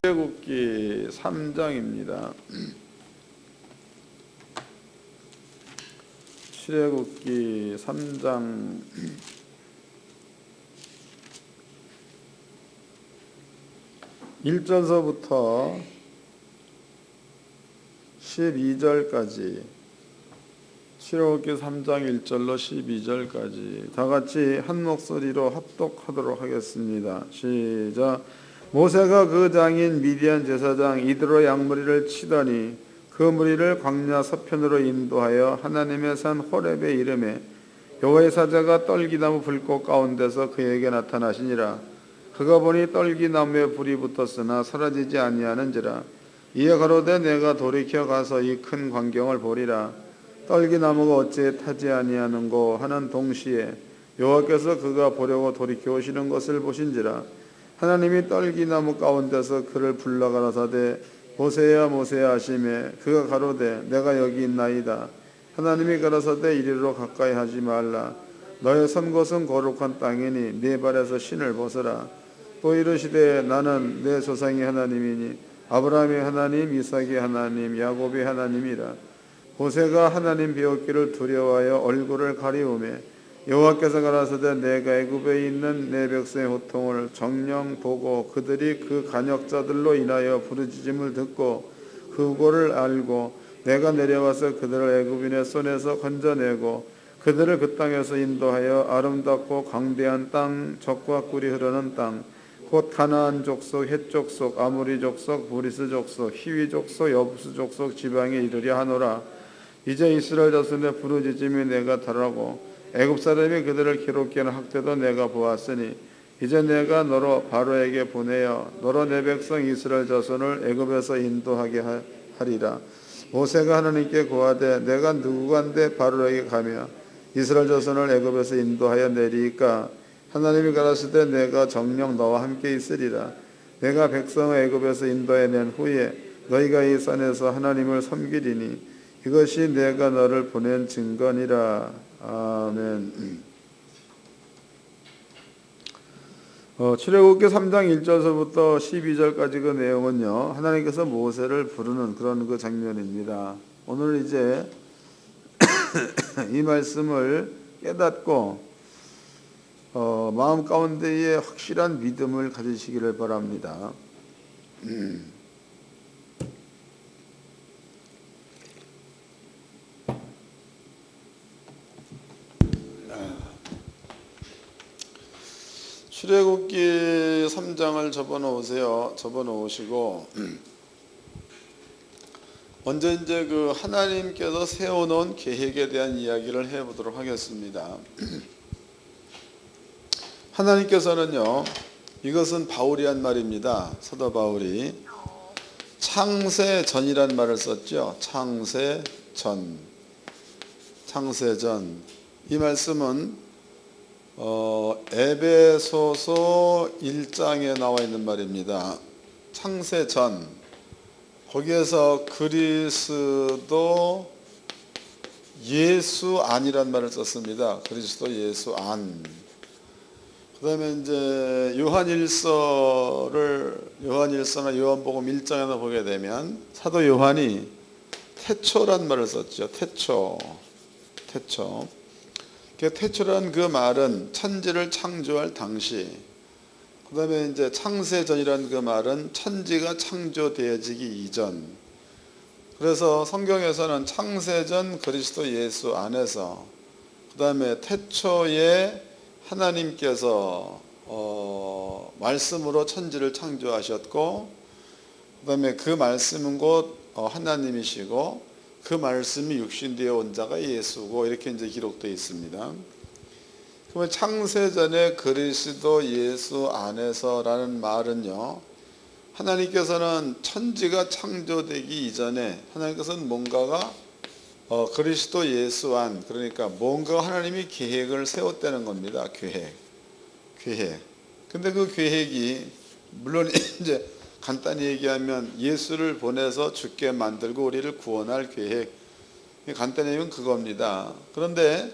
출애굽기 3장입니다. 출애굽기 3장 1절서부터 12절까지, 출애굽기 3장 1절로 12절까지 다 같이 한 목소리로 합독하도록 하겠습니다. 시작. 모세가 그 장인 미디안 제사장 이드로 양머리를 치더니 그 무리를 광야 서편으로 인도하여 하나님의 산 호렙에 이르매 여호와의 사자가 떨기나무 불꽃 가운데서 그에게 나타나시니라. 그가 보니 떨기나무에 불이 붙었으나 사라지지 아니하는지라. 이에 가로되 내가 돌이켜 가서 이 큰 광경을 보리라. 떨기나무가 어찌 타지 아니하는고 하는 동시에 여호와께서 그가 보려고 돌이켜 오시는 것을 보신지라. 하나님이 떨기나무 가운데서 그를 불러 가라사대 모세야 모세야 하시매 그가 가로되 내가 여기 있나이다. 하나님이 가라사대 이리로 가까이 하지 말라. 너의 선 곳은 거룩한 땅이니 네 발에서 신을 벗어라. 또 이르시되 나는 내 조상의 하나님이니 아브라함의 하나님 이삭의 하나님 야곱의 하나님이라. 모세가 하나님 배웠기를 두려워하여 얼굴을 가리우매 여호와께서 가라사대 내가 애굽에 있는 내 백성의 호통을 정녕 보고 그들이 그 간역자들로 인하여 부르짖음을 듣고 그 고를 알고 내가 내려와서 그들을 애굽인의 손에서 건져내고 그들을 그 땅에서 인도하여 아름답고 광대한 땅 젖과 꿀이 흐르는 땅 곧 가나안 족속 헷 족속 아모리 족속 브리스 족속 히위 족속 여부스 족속 지방에 이르려 하노라. 이제 이스라엘 자손의 부르짖음이 내가 달하고 애굽 사람이 그들을 괴롭게 하는 학대도 내가 보았으니 이제 내가 너로 바로에게 보내어 너로 내 백성 이스라엘 자손을 애굽에서 인도하게 하리라. 모세가 하나님께 고하되 내가 누구간데 바로에게 가며 이스라엘 자손을 애굽에서 인도하여 내리이까. 하나님이 가라사대 내가 정녕 너와 함께 있으리라. 내가 백성을 애굽에서 인도해 낸 후에 너희가 이 산에서 하나님을 섬기리니 이것이 내가 너를 보낸 증거니라. 아멘. 출애굽기 3장 1절서부터 12절까지 그 내용은요, 하나님께서 모세를 부르는 그런 그 장면입니다. 오늘 이제 이 말씀을 깨닫고 마음 가운데에 확실한 믿음을 가지시기를 바랍니다. 출애굽기 3장을 접어놓으시고 먼저 이제 그 하나님께서 세워놓은 계획에 대한 이야기를 해보도록 하겠습니다. 하나님께서는요, 이것은 바울이 한 말입니다. 사도 바울이 창세전이란 말을 썼죠. 창세전. 이 말씀은 에베소서 1장에 나와 있는 말입니다. 창세전. 거기에서 그리스도 예수 안이란 말을 썼습니다. 그리스도 예수 안. 그 다음에 이제 요한일서나 요한복음 1장에나 보게 되면 사도 요한이 태초란 말을 썼죠. 태초. 태초란 그 말은 천지를 창조할 당시, 그 다음에 이제 창세전이라는 그 말은 천지가 창조되어지기 이전. 그래서 성경에서는 창세전 그리스도 예수 안에서, 그 다음에 태초에 하나님께서 말씀으로 천지를 창조하셨고, 그 다음에 그 말씀은 곧 하나님이시고 그 말씀이 육신되어 온 자가 예수고, 이렇게 이제 기록되어 있습니다. 그러면 창세전에 그리스도 예수 안에서라는 말은요, 하나님께서는 천지가 창조되기 이전에 하나님께서는 뭔가가 그리스도 예수 안, 그러니까 뭔가 하나님이 계획을 세웠다는 겁니다. 계획. 근데 그 계획이 물론 이제 간단히 얘기하면 예수를 보내서 죽게 만들고 우리를 구원할 계획, 간단히 얘기하면 그겁니다. 그런데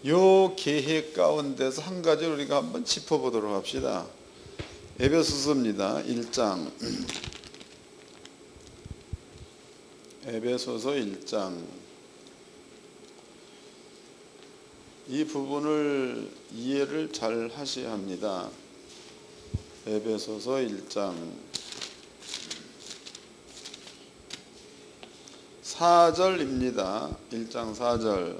이 계획 가운데서 한 가지를 우리가 한번 짚어보도록 합시다. 에베소서입니다. 1장 에베소서 1장. 이 부분을 이해를 잘 하셔야 합니다. 에베소서 1장 4절입니다. 1장 4절.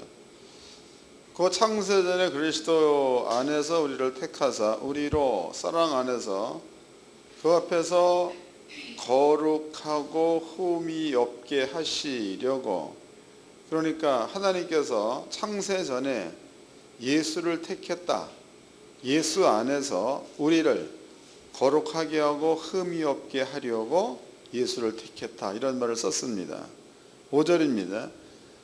그 창세전에 그리스도 안에서 우리를 택하사 우리로 사랑 안에서 그 앞에서 거룩하고 흠이 없게 하시려고. 그러니까 하나님께서 창세전에 예수를 택했다. 예수 안에서 우리를 거룩하게 하고 흠이 없게 하려고 예수를 택했다. 이런 말을 썼습니다. 5절입니다.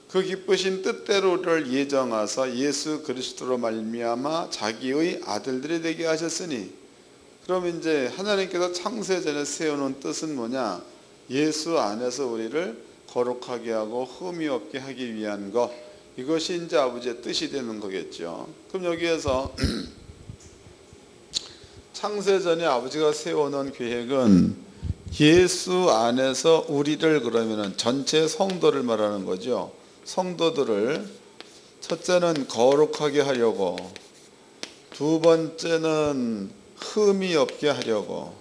그 기쁘신 뜻대로 우리를 예정하사 예수 그리스도로 말미암아 자기의 아들들이 되게 하셨으니. 그럼 이제 하나님께서 창세전에 세워놓은 뜻은 뭐냐? 예수 안에서 우리를 거룩하게 하고 흠이 없게 하기 위한 것. 이것이 이제 아버지의 뜻이 되는 거겠죠. 그럼 여기에서 창세전에 아버지가 세워놓은 계획은 예수 안에서 우리를, 그러면은 전체 성도를 말하는 거죠. 성도들을 첫째는 거룩하게 하려고, 두 번째는 흠이 없게 하려고.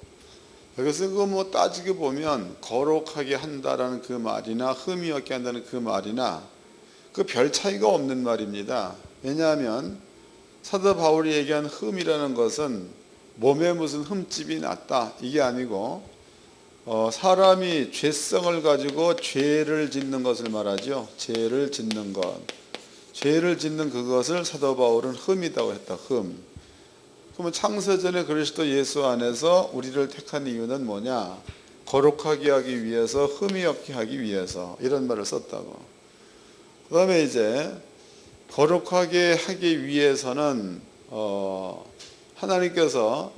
여기서 그 뭐 따지게 보면 거룩하게 한다라는 그 말이나 흠이 없게 한다는 그 말이나 그 별 차이가 없는 말입니다. 왜냐하면 사도 바울이 얘기한 흠이라는 것은 몸에 무슨 흠집이 났다 이게 아니고 사람이 죄성을 가지고 죄를 짓는 것을 말하죠. 죄를 짓는 것, 죄를 짓는 그것을 사도 바울은 흠이라고 했다. 흠. 그러면 창세전에 그리스도 예수 안에서 우리를 택한 이유는 뭐냐? 거룩하게 하기 위해서, 흠이 없게 하기 위해서, 이런 말을 썼다고. 그 다음에 이제 거룩하게 하기 위해서는 하나님께서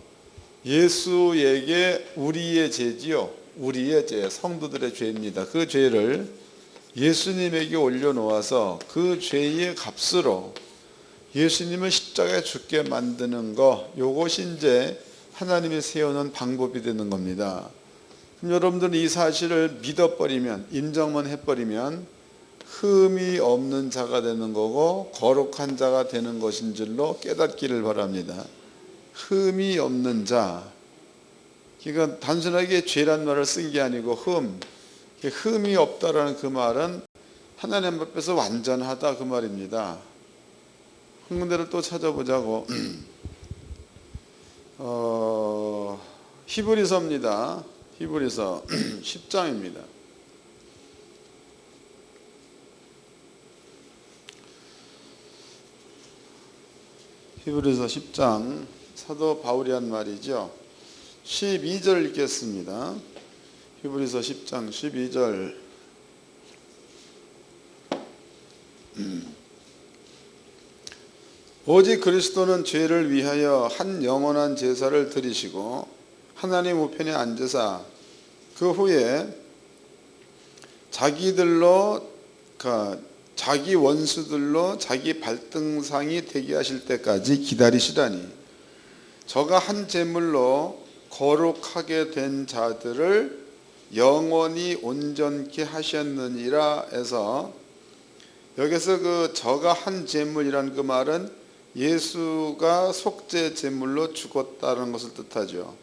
예수에게 우리의 죄지요, 우리의 죄, 성도들의 죄입니다. 그 죄를 예수님에게 올려놓아서 그 죄의 값으로 예수님을 십자가에 죽게 만드는 거, 요것이 이제 하나님이 세우는 방법이 되는 겁니다. 그럼 여러분들은 이 사실을 믿어버리면, 인정만 해버리면 흠이 없는 자가 되는 거고 거룩한 자가 되는 것인 줄로 깨닫기를 바랍니다. 흠이 없는 자, 그러니까 단순하게 죄란 말을 쓴 게 아니고 흠이 없다라는 그 말은 하나님 앞에서 완전하다 그 말입니다. 한 군데를 또 찾아보자고. 히브리서입니다. 히브리서 10장입니다. 히브리서 10장 사도 바울이 한 말이죠. 12절 읽겠습니다. 히브리서 10장 12절. 오직 그리스도는 죄를 위하여 한 영원한 제사를 드리시고 하나님 우편에 앉으사 그 후에 자기 원수들로 자기 발등상이 되게 하실 때까지 기다리시다니 저가 한 제물로 거룩하게 된 자들을 영원히 온전케 하셨느니라 해서, 여기서 그 저가 한 제물이란 그 말은 예수가 속죄 제물로 죽었다는 것을 뜻하죠.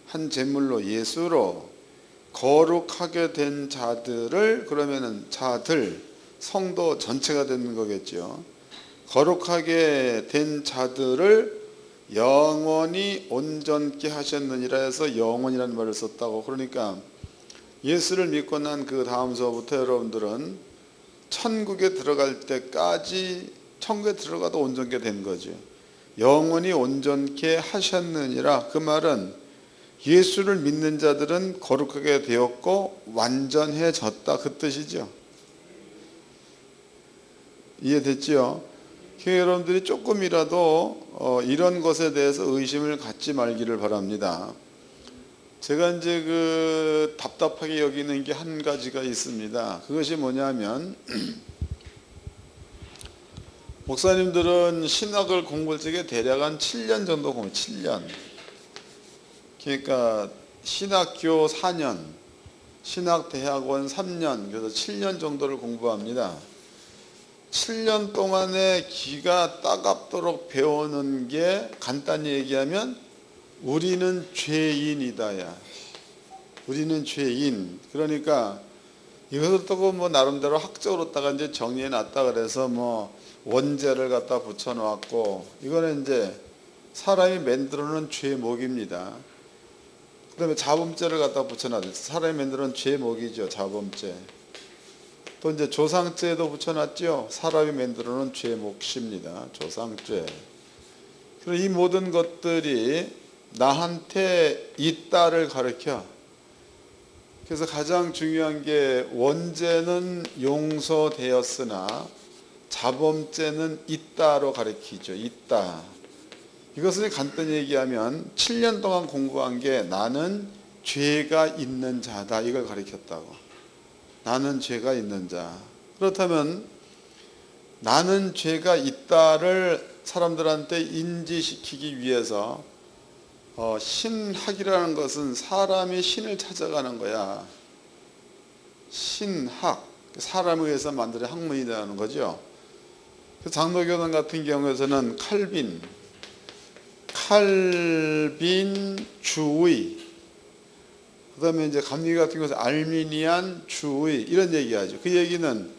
한 제물로, 예수로 거룩하게 된 자들을, 그러면은 자들, 성도 전체가 되는 거겠죠. 거룩하게 된 자들을 영원히 온전케 하셨느니라 해서 영원이라는 말을 썼다고. 그러니까 예수를 믿고 난 그 다음서부터 여러분들은 천국에 들어갈 때까지, 천국에 들어가도 온전케 된 거죠. 영원히 온전케 하셨느니라, 그 말은 예수를 믿는 자들은 거룩하게 되었고 완전해졌다 그 뜻이죠. 이해됐지요? 여러분들이 조금이라도 이런 것에 대해서 의심을 갖지 말기를 바랍니다. 제가 이제 답답하게 여기는 게 한 가지가 있습니다. 그것이 뭐냐면 목사님들은 신학을 공부할 적에 대략 한 7년 정도 공부, 7년. 그러니까 신학교 4년, 신학대학원 3년, 그래서 7년 정도를 공부합니다. 7년 동안의 기가 따갑도록 배우는 게 간단히 얘기하면 우리는 죄인이다야. 우리는 죄인. 그러니까 이것을 또 뭐 나름대로 학적으로다가 이제 정리해 놨다 그래서 뭐 원죄를 갖다 붙여 놓았고, 이거는 이제 사람이 만들어 놓은 죄목입니다. 그다음에 자범죄를 갖다 붙여 놨어요. 사람이 만들어 놓은 죄목이죠. 자범죄. 또 이제 조상죄도 붙여 놨죠. 사람이 만들어 놓은 죄목입니다. 조상죄. 그리고 이 모든 것들이 나한테 있다를 가르쳐. 그래서 가장 중요한 게 원죄는 용서되었으나 자범죄는 있다로 가르치죠. 있다. 이것을 간단히 얘기하면 7년 동안 공부한 게 나는 죄가 있는 자다. 이걸 가르쳤다고. 나는 죄가 있는 자. 그렇다면 나는 죄가 있다를 사람들한테 인지시키기 위해서 신학이라는 것은 사람이 신을 찾아가는 거야. 신학, 사람에 의해서 만든 학문이라는 거죠. 장로교단 같은 경우에서는 칼빈 주의, 그 다음에 이제 감리 같은 경우에서 알미니안 주의, 이런 얘기하죠. 그 얘기는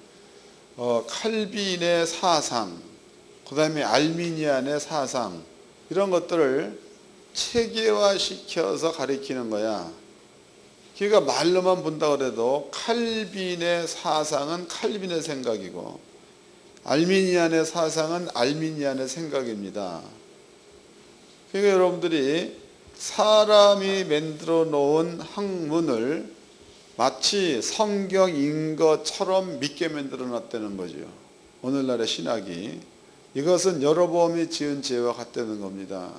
칼빈의 사상, 그 다음에 알미니안의 사상, 이런 것들을 체계화시켜서 가리키는 거야. 그러니까 말로만 본다 그래도 칼빈의 사상은 칼빈의 생각이고 알미니안의 사상은 알미니안의 생각입니다. 그러니까 여러분들이 사람이 만들어 놓은 학문을 마치 성경인 것처럼 믿게 만들어 놨다는 거죠. 오늘날의 신학이. 이것은 여로보암이 지은 죄와 같다는 겁니다.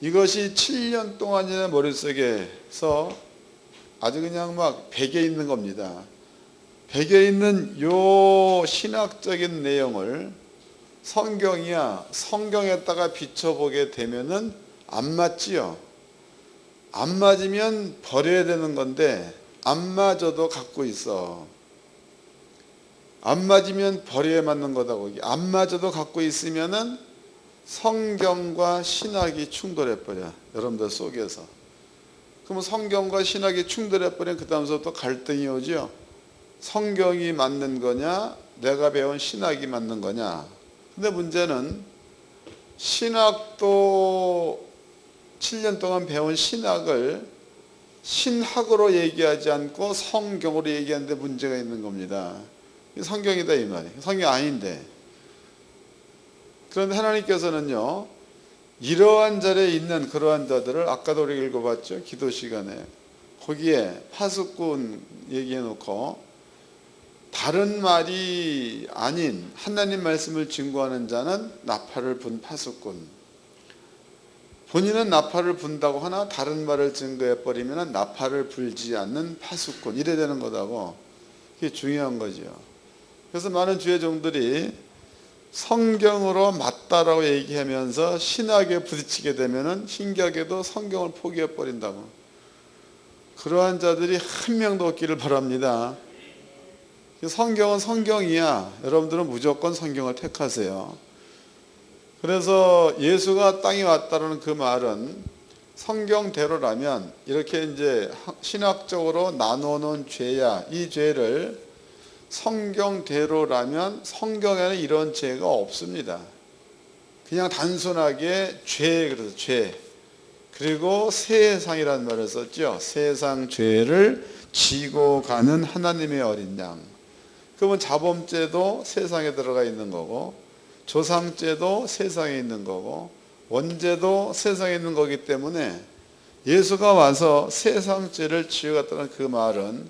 이것이 7년 동안이나 머릿속에서 아주 그냥 막 배겨 있는 겁니다. 배겨 있는 요 신학적인 내용을 성경이야, 성경에다가 비춰보게 되면은 안 맞지요. 안 맞으면 버려야 되는 건데 안 맞아도 갖고 있어. 안 맞으면 버려야 맞는 거다고. 안 맞아도 갖고 있으면은 성경과 신학이 충돌해버려. 여러분들 속에서. 그러면 성경과 신학이 충돌해버리면 그 다음부터 또 갈등이 오죠. 성경이 맞는 거냐, 내가 배운 신학이 맞는 거냐. 근데 문제는 신학도 7년 동안 배운 신학을 신학으로 얘기하지 않고 성경으로 얘기하는데 문제가 있는 겁니다. 성경이다 이 말이에요. 성경 아닌데. 그런데 하나님께서는요, 이러한 자리에 있는 그러한 자들을 아까도 우리가 읽어봤죠. 기도 시간에. 거기에 파수꾼 얘기해 놓고 다른 말이 아닌 하나님 말씀을 증거하는 자는 나팔을 분 파수꾼. 본인은 나팔을 분다고 하나 다른 말을 증거해 버리면 나팔을 불지 않는 파수꾼. 이래 되는 거다고. 그게 중요한 거죠. 그래서 많은 주의 종들이 성경으로 맞다라고 얘기하면서 신학에 부딪히게 되면은 신기하게도 성경을 포기해 버린다고. 그러한 자들이 한 명도 없기를 바랍니다. 성경은 성경이야. 여러분들은 무조건 성경을 택하세요. 그래서 예수가 땅에 왔다는 그 말은 성경대로라면 이렇게 이제 신학적으로 나눠놓은 죄야. 이 죄를 성경대로라면 성경에는 이런 죄가 없습니다. 그냥 단순하게 죄, 그래서 죄. 그리고 세상이라는 말을 썼죠. 세상 죄를 지고 가는 하나님의 어린 양. 그러면 자범죄도 세상에 들어가 있는 거고, 조상죄도 세상에 있는 거고, 원죄도 세상에 있는 거기 때문에 예수가 와서 세상 죄를 지어갔다는 그 말은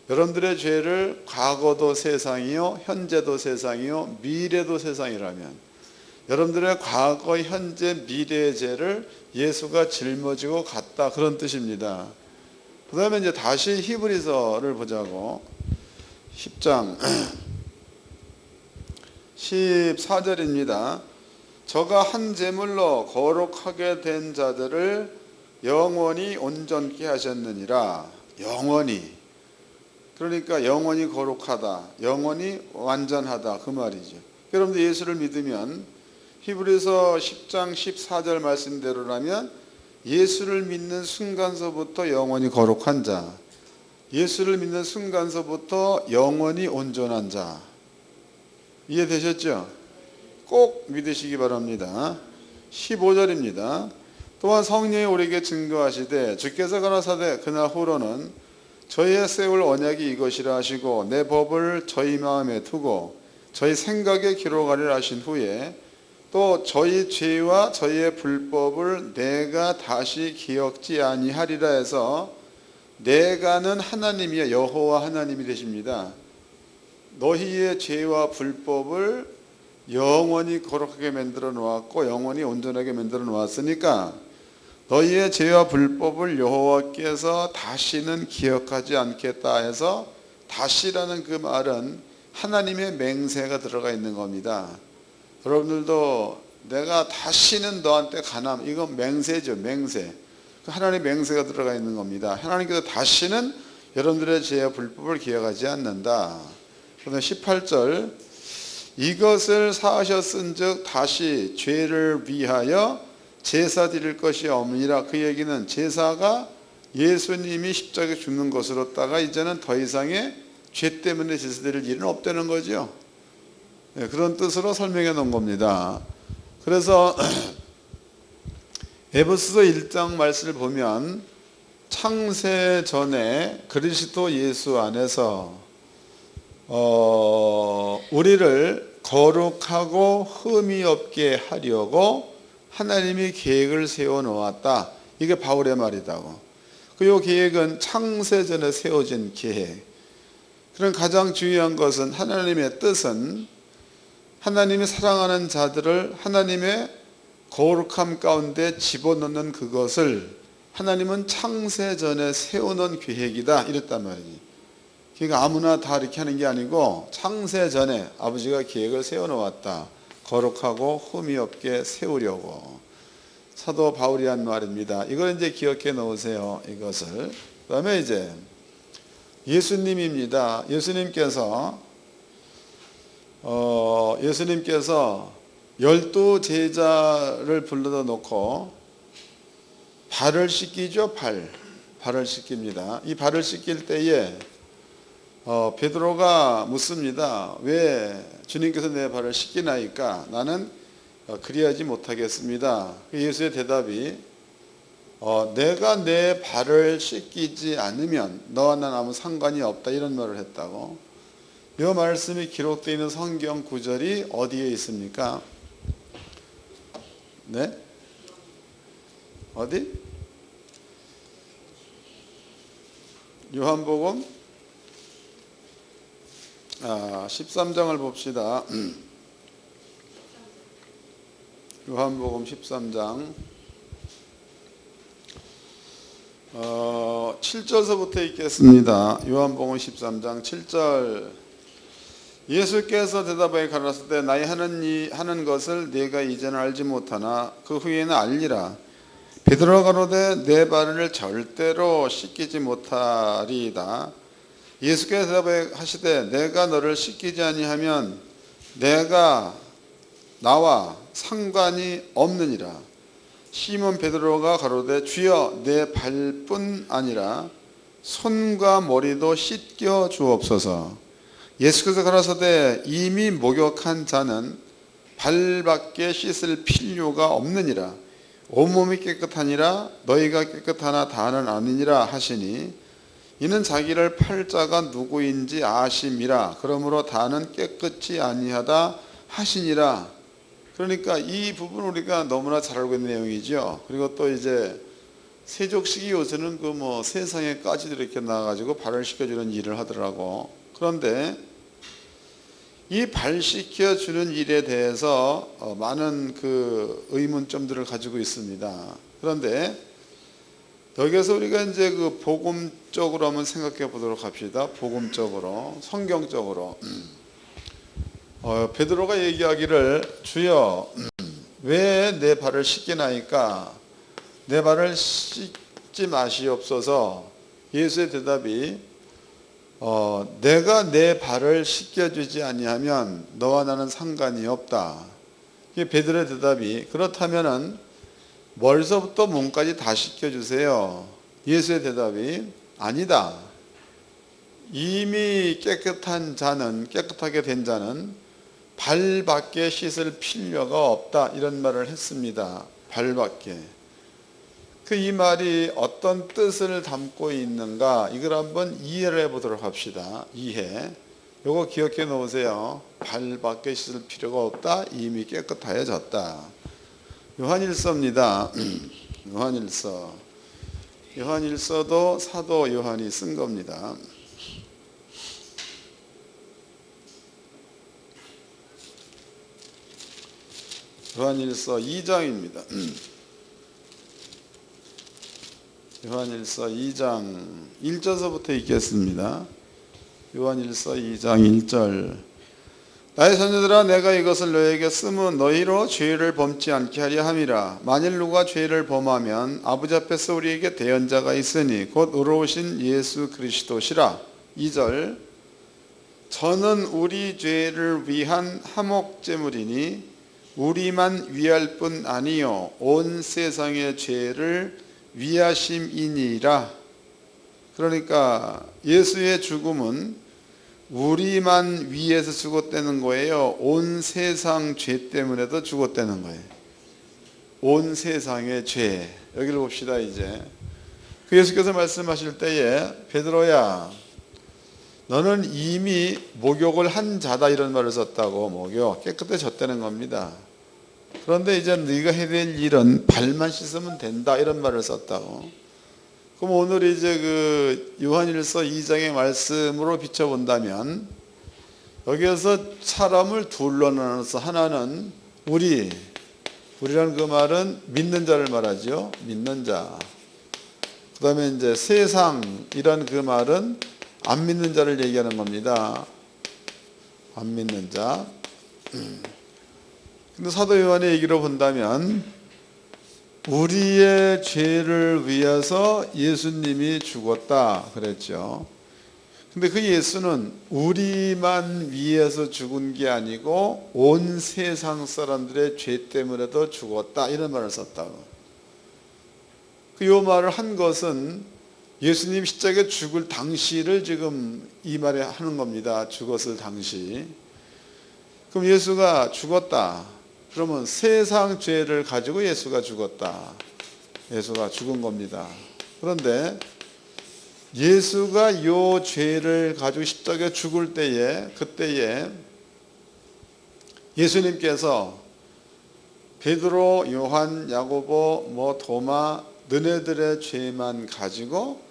여러분들의 죄를 과거도 세상이요, 현재도 세상이요, 미래도 세상이라면 여러분들의 과거, 현재, 미래의 죄를 예수가 짊어지고 갔다, 그런 뜻입니다. 그 다음에 이제 다시 히브리서를 보자고. 10장 14절입니다. 저가 한 제물로 거룩하게 된 자들을 영원히 온전케 하셨느니라. 영원히. 그러니까 영원히 거룩하다, 영원히 완전하다 그 말이죠. 여러분들 예수를 믿으면 히브리서 10장 14절 말씀대로라면 예수를 믿는 순간서부터 영원히 거룩한 자, 예수를 믿는 순간서부터 영원히 온전한 자. 이해되셨죠? 꼭 믿으시기 바랍니다. 15절입니다. 또한 성령이 우리에게 증거하시되 주께서 가라사대 그날 후로는 저희의 세울 언약이 이것이라 하시고 내 법을 저희 마음에 두고 저희 생각에 기록하리라 하신 후에 또 저희 죄와 저희의 불법을 내가 다시 기억지 아니하리라 해서 내가는 하나님이여 여호와 하나님이 되십니다. 너희의 죄와 불법을 영원히 거룩하게 만들어 놓았고 영원히 온전하게 만들어 놓았으니까 너희의 죄와 불법을 여호와께서 다시는 기억하지 않겠다 해서 다시라는 그 말은 하나님의 맹세가 들어가 있는 겁니다. 여러분들도 내가 다시는 너한테 가남, 이건 맹세죠. 맹세. 하나님의 맹세가 들어가 있는 겁니다. 하나님께서 다시는 여러분들의 죄와 불법을 기억하지 않는다. 그다음 18절 이것을 사하셨은즉 다시 죄를 위하여 제사 드릴 것이 없느니라. 그 얘기는 제사가 예수님이 십자가에 죽는 것으로다가 이제는 더 이상의 죄 때문에 제사 드릴 일은 없다는 거죠. 네, 그런 뜻으로 설명해 놓은 겁니다. 그래서 에베소서 1장 말씀을 보면 창세 전에 그리스도 예수 안에서 우리를 거룩하고 흠이 없게 하려고 하나님이 계획을 세워 놓았다. 이게 바울의 말이다고. 그 계획은 창세 전에 세워진 계획. 그런 가장 중요한 것은 하나님의 뜻은 하나님이 사랑하는 자들을 하나님의 거룩함 가운데 집어넣는 그것을 하나님은 창세 전에 세워놓은 계획이다 이랬단 말이지. 그러니까 아무나 다 이렇게 하는 게 아니고 창세 전에 아버지가 계획을 세워놓았다. 거룩하고 흠이 없게 세우려고. 사도 바울이 한 말입니다. 이걸 이제 기억해 놓으세요. 이것을. 그 다음에 이제 예수님입니다. 예수님께서 12 제자를 불러다 놓고 발을 씻기죠. 발을 씻깁니다. 이 발을 씻길 때에 베드로가 묻습니다. 왜 주님께서 내 발을 씻기나이까? 나는 그리하지 못하겠습니다. 예수의 대답이 내가 내 발을 씻기지 않으면 너와 난 아무 상관이 없다 이런 말을 했다고. 이 말씀이 기록되어 있는 성경 구절이 어디에 있습니까? 네? 어디? 요한복음 13장을 봅시다. 요한복음 13장 7절서부터 읽겠습니다. 요한복음 13장 7절 예수께서 대답하여 가라사대 나의 하는 것을 네가 이제는 알지 못하나 그 후에는 알리라. 베드로가 가로되 내 발을 절대로 씻기지 못하리이다. 예수께서 대답하시되 내가 너를 씻기지 아니하면 내가 나와 상관이 없느니라. 시몬 베드로가 가로되 주여 내 발뿐 아니라 손과 머리도 씻겨 주옵소서. 예수께서 가라사대 이미 목욕한 자는 발밖에 씻을 필요가 없느니라. 온몸이 깨끗하니라 너희가 깨끗하나 다는 아니니라 하시니 이는 자기를 팔 자가 누구인지 아심이라. 그러므로 다는 깨끗이 아니하다 하시니라. 그러니까 이 부분 우리가 너무나 잘 알고 있는 내용이죠. 그리고 또 이제 세족식이 요새는 세상에까지 이렇게 나와가지고 발을 씻겨주는 일을 하더라고. 그런데 이 발 씻겨주는 일에 대해서 많은 그 의문점들을 가지고 있습니다. 그런데 여기서 우리가 이제 그 복음적으로 한번 생각해 보도록 합시다. 복음적으로, 성경적으로. 베드로가 얘기하기를 주여 왜 내 발을 씻기나이까? 내 발을 씻지 마시옵소서. 예수의 대답이 내가 내 발을 씻겨주지 아니하면 너와 나는 상관이 없다. 이게 베드로의 대답이 그렇다면은 머리서부터 몸까지 다 씻겨주세요. 예수의 대답이 아니다. 이미 깨끗하게 된 자는 발밖에 씻을 필요가 없다. 이런 말을 했습니다. 발밖에. 이 말이 어떤 뜻을 담고 있는가 이걸 한번 이해를 해보도록 합시다. 이해. 요거 기억해 놓으세요. 발밖에 씻을 필요가 없다. 이미 깨끗하여졌다. 요한일서입니다. 요한일서도 사도 요한이 쓴 겁니다. 요한일서 2장입니다. 요한일서 2장 1절서부터 읽겠습니다. 요한일서 2장 1절. 나의 자녀들아 내가 이것을 너희에게 쓰면 너희로 죄를 범치 않게 하려 함이라. 만일 누가 죄를 범하면 아버지 앞에서 우리에게 대언자가 있으니 곧 의로우신 예수 그리스도시라. 2절. 저는 우리 죄를 위한 화목제물이니 우리만 위할 뿐 아니요 온 세상의 죄를 위하심이니라. 그러니까 예수의 죽음은 우리만 위해서 죽었다는 거예요. 온 세상 죄 때문에도 죽었다는 거예요. 온 세상의 죄. 여기를 봅시다. 이제 예수께서 말씀하실 때에 베드로야 너는 이미 목욕을 한 자다 이런 말을 썼다고. 목욕 깨끗해졌다는 겁니다. 그런데 이제 네가 해야 될 일은 발만 씻으면 된다 이런 말을 썼다고. 그럼 오늘 이제 요한일서 2장의 말씀으로 비춰본다면 여기에서 사람을 둘로 나눠서 하나는 우리라는 그 말은 믿는 자를 말하죠. 믿는 자. 그 다음에 이제 세상이란 그 말은 안 믿는 자를 얘기하는 겁니다. 안 믿는 자. 근데 사도 요한의 얘기로 본다면 우리의 죄를 위해서 예수님이 죽었다 그랬죠. 근데 그 예수는 우리만 위해서 죽은 게 아니고 온 세상 사람들의 죄 때문에도 죽었다 이런 말을 썼다고. 요 말을 한 것은 예수님 십자가에 죽을 당시를 지금 이 말에 하는 겁니다. 죽었을 당시. 그럼 예수가 죽었다. 그러면 세상 죄를 가지고 예수가 죽었다. 예수가 죽은 겁니다. 그런데 예수가 요 죄를 가지고 십자가에 죽을 때에 그때에 예수님께서 베드로, 요한, 야고보, 도마 너네들의 죄만 가지고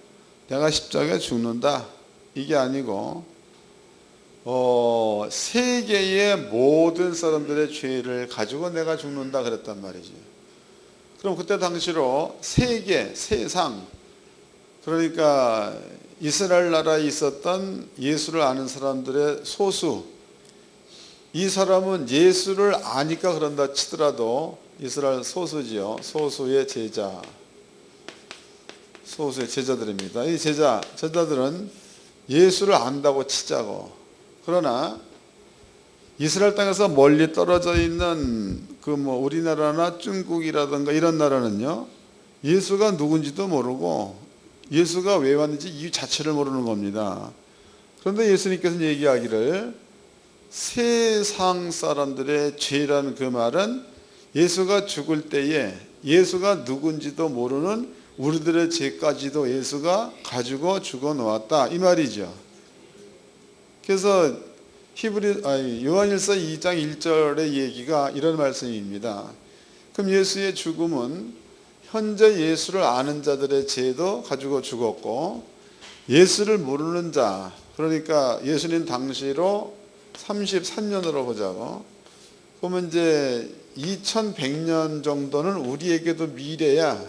내가 십자가에 죽는다. 이게 아니고 세계의 모든 사람들의 죄를 가지고 내가 죽는다 그랬단 말이죠. 그럼 그때 당시로 세상 그러니까 이스라엘 나라에 있었던 예수를 아는 사람들의 소수, 이 사람은 예수를 아니까 그런다 치더라도 이스라엘 소수지요. 소수의 제자들입니다. 이 제자들은 예수를 안다고 치자고. 그러나 이스라엘 땅에서 멀리 떨어져 있는 우리나라나 중국이라든가 이런 나라는요, 예수가 누군지도 모르고 예수가 왜 왔는지 이유 자체를 모르는 겁니다. 그런데 예수님께서는 얘기하기를 세상 사람들의 죄라는 그 말은 예수가 죽을 때에 예수가 누군지도 모르는 우리들의 죄까지도 예수가 가지고 죽어 놓았다 이 말이죠. 그래서 요한일서 2장 1절의 얘기가 이런 말씀입니다. 그럼 예수의 죽음은 현재 예수를 아는 자들의 죄도 가지고 죽었고 예수를 모르는 자, 그러니까 예수님 당시로 33년으로 보자고. 그러면 이제 2100년 정도는 우리에게도 미래야.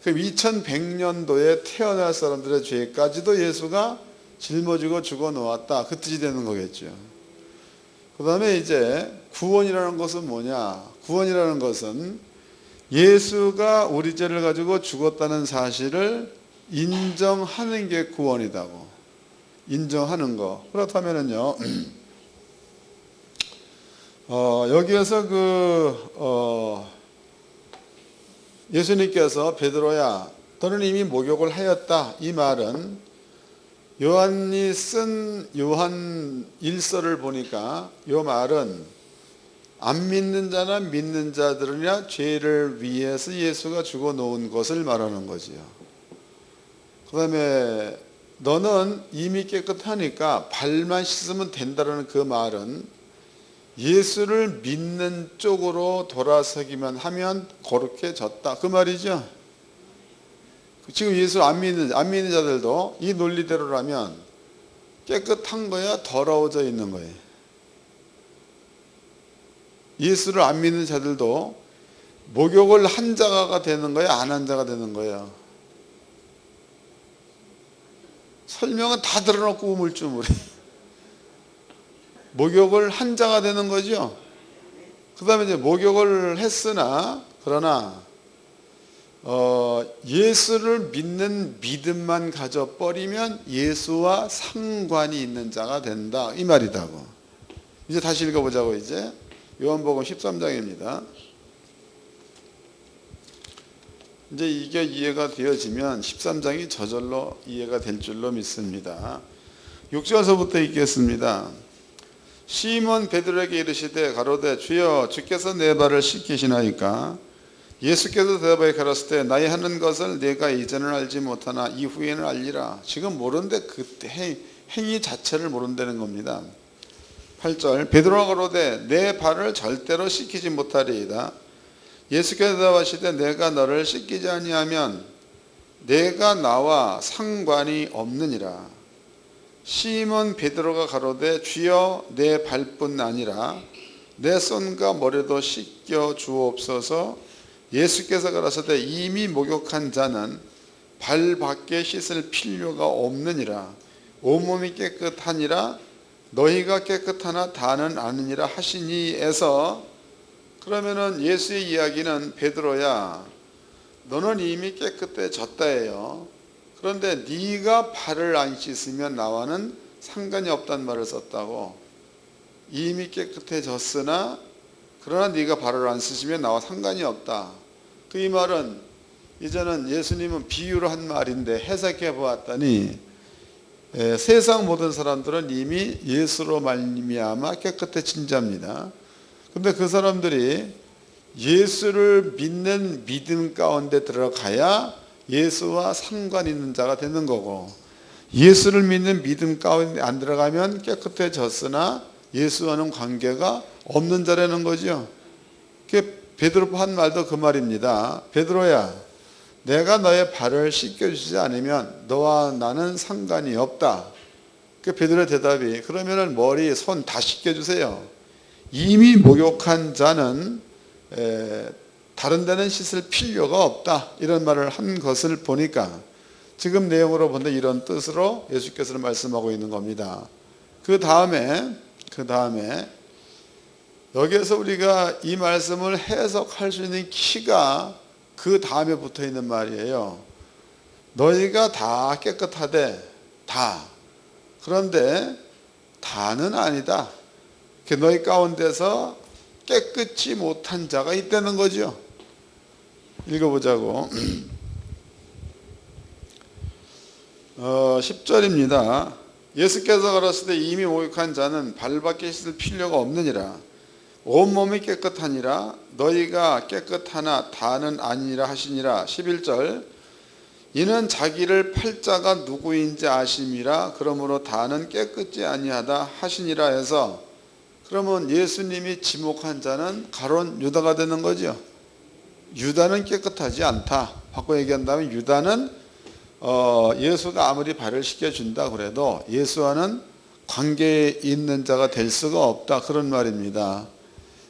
그 2100년도에 태어날 사람들의 죄까지도 예수가 짊어지고 죽어 놓았다. 그 뜻이 되는 거겠죠. 그 다음에 이제 구원이라는 것은 뭐냐? 구원이라는 것은 예수가 우리 죄를 가지고 죽었다는 사실을 인정하는 게 구원이다고. 인정하는 거. 그렇다면은요, 여기에서 예수님께서 베드로야, 너는 이미 목욕을 하였다. 이 말은 요한이 쓴 요한 1서를 보니까 이 말은 안 믿는 자나 믿는 자들이나 죄를 위해서 예수가 죽어 놓은 것을 말하는 거지요. 그 다음에 너는 이미 깨끗하니까 발만 씻으면 된다는 그 말은 예수를 믿는 쪽으로 돌아서기만 하면 거룩해졌다. 그 말이죠. 지금 예수를 안 믿는 자들도 이 논리대로라면 깨끗한 거야, 더러워져 있는 거예요. 예수를 안 믿는 자들도 목욕을 한 자가 되는 거야, 안 한 자가 되는 거야. 설명은 다 들어놓고 우물쭈물해. 목욕을 한 자가 되는 거죠. 그 다음에 이제 목욕을 했으나 그러나 예수를 믿는 믿음만 가져버리면 예수와 상관이 있는 자가 된다, 이 말이다고. 이제 다시 읽어보자고. 이제 요한복음 13장입니다. 이제 이게 이해가 되어지면 13장이 저절로 이해가 될 줄로 믿습니다. 6절서부터 읽겠습니다. 시몬 베드로에게 이르시되 가로되 주여 주께서 내 발을 씻기시나이까? 예수께서 대답하여 가라사대 때 나의 하는 것을 내가 이전은 알지 못하나 이후에는 알리라. 지금 모르는데 그 행위 자체를 모른다는 겁니다. 8절 베드로가 가로되 내 발을 절대로 씻기지 못하리이다. 예수께서 대답하시되 내가 너를 씻기지 아니하면 내가 나와 상관이 없느니라. 시몬 베드로가 가로되 주여 내 발뿐 아니라 내 손과 머리도 씻겨 주옵소서. 예수께서 가라사대 이미 목욕한 자는 발밖에 씻을 필요가 없느니라. 온몸이 깨끗하니라 너희가 깨끗하나 다는 아느니라 하시니에서, 그러면은 예수의 이야기는 베드로야 너는 이미 깨끗해졌다예요. 그런데 네가 발을 안 씻으면 나와는 상관이 없단 말을 썼다고. 이미 깨끗해졌으나 그러나 네가 발을 안 씻으면 나와 상관이 없다. 그 이 말은 이제는 예수님은 비유로 한 말인데 해석해 보았더니 세상 모든 사람들은 이미 예수로 말미암아 깨끗해진 자입니다. 근데 그 사람들이 예수를 믿는 믿음 가운데 들어가야 예수와 상관 있는 자가 되는 거고, 예수를 믿는 믿음 가운데 안 들어가면 깨끗해졌으나 예수와는 관계가 없는 자라는 거죠. 베드로 한 말도 그 말입니다. 베드로야 내가 너의 발을 씻겨주지 않으면 너와 나는 상관이 없다. 그 베드로의 대답이 그러면은 머리 손 다 씻겨주세요. 이미 목욕한 자는 다른 데는 씻을 필요가 없다, 이런 말을 한 것을 보니까 지금 내용으로 본다 이런 뜻으로 예수께서는 말씀하고 있는 겁니다. 그 다음에 여기에서 우리가 이 말씀을 해석할 수 있는 키가 그 다음에 붙어 있는 말이에요. 너희가 다 깨끗하되 다. 그런데 다는 아니다. 너희 가운데서 깨끗이 못한 자가 있다는 거죠. 읽어보자고. 10절입니다. 예수께서 가라사대 이미 목욕한 자는 발밖에 씻을 필요가 없느니라. 온몸이 깨끗하니라 너희가 깨끗하나 다는 아니니라 하시니라. 11절 이는 자기를 팔 자가 누구인지 아심이라 그러므로 다는 깨끗지 아니하다 하시니라 해서, 그러면 예수님이 지목한 자는 가론 유다가 되는 거죠. 유다는 깨끗하지 않다. 바꿔 얘기한다면 유다는 예수가 아무리 발을 씻겨준다 그래도 예수와는 관계에 있는 자가 될 수가 없다, 그런 말입니다.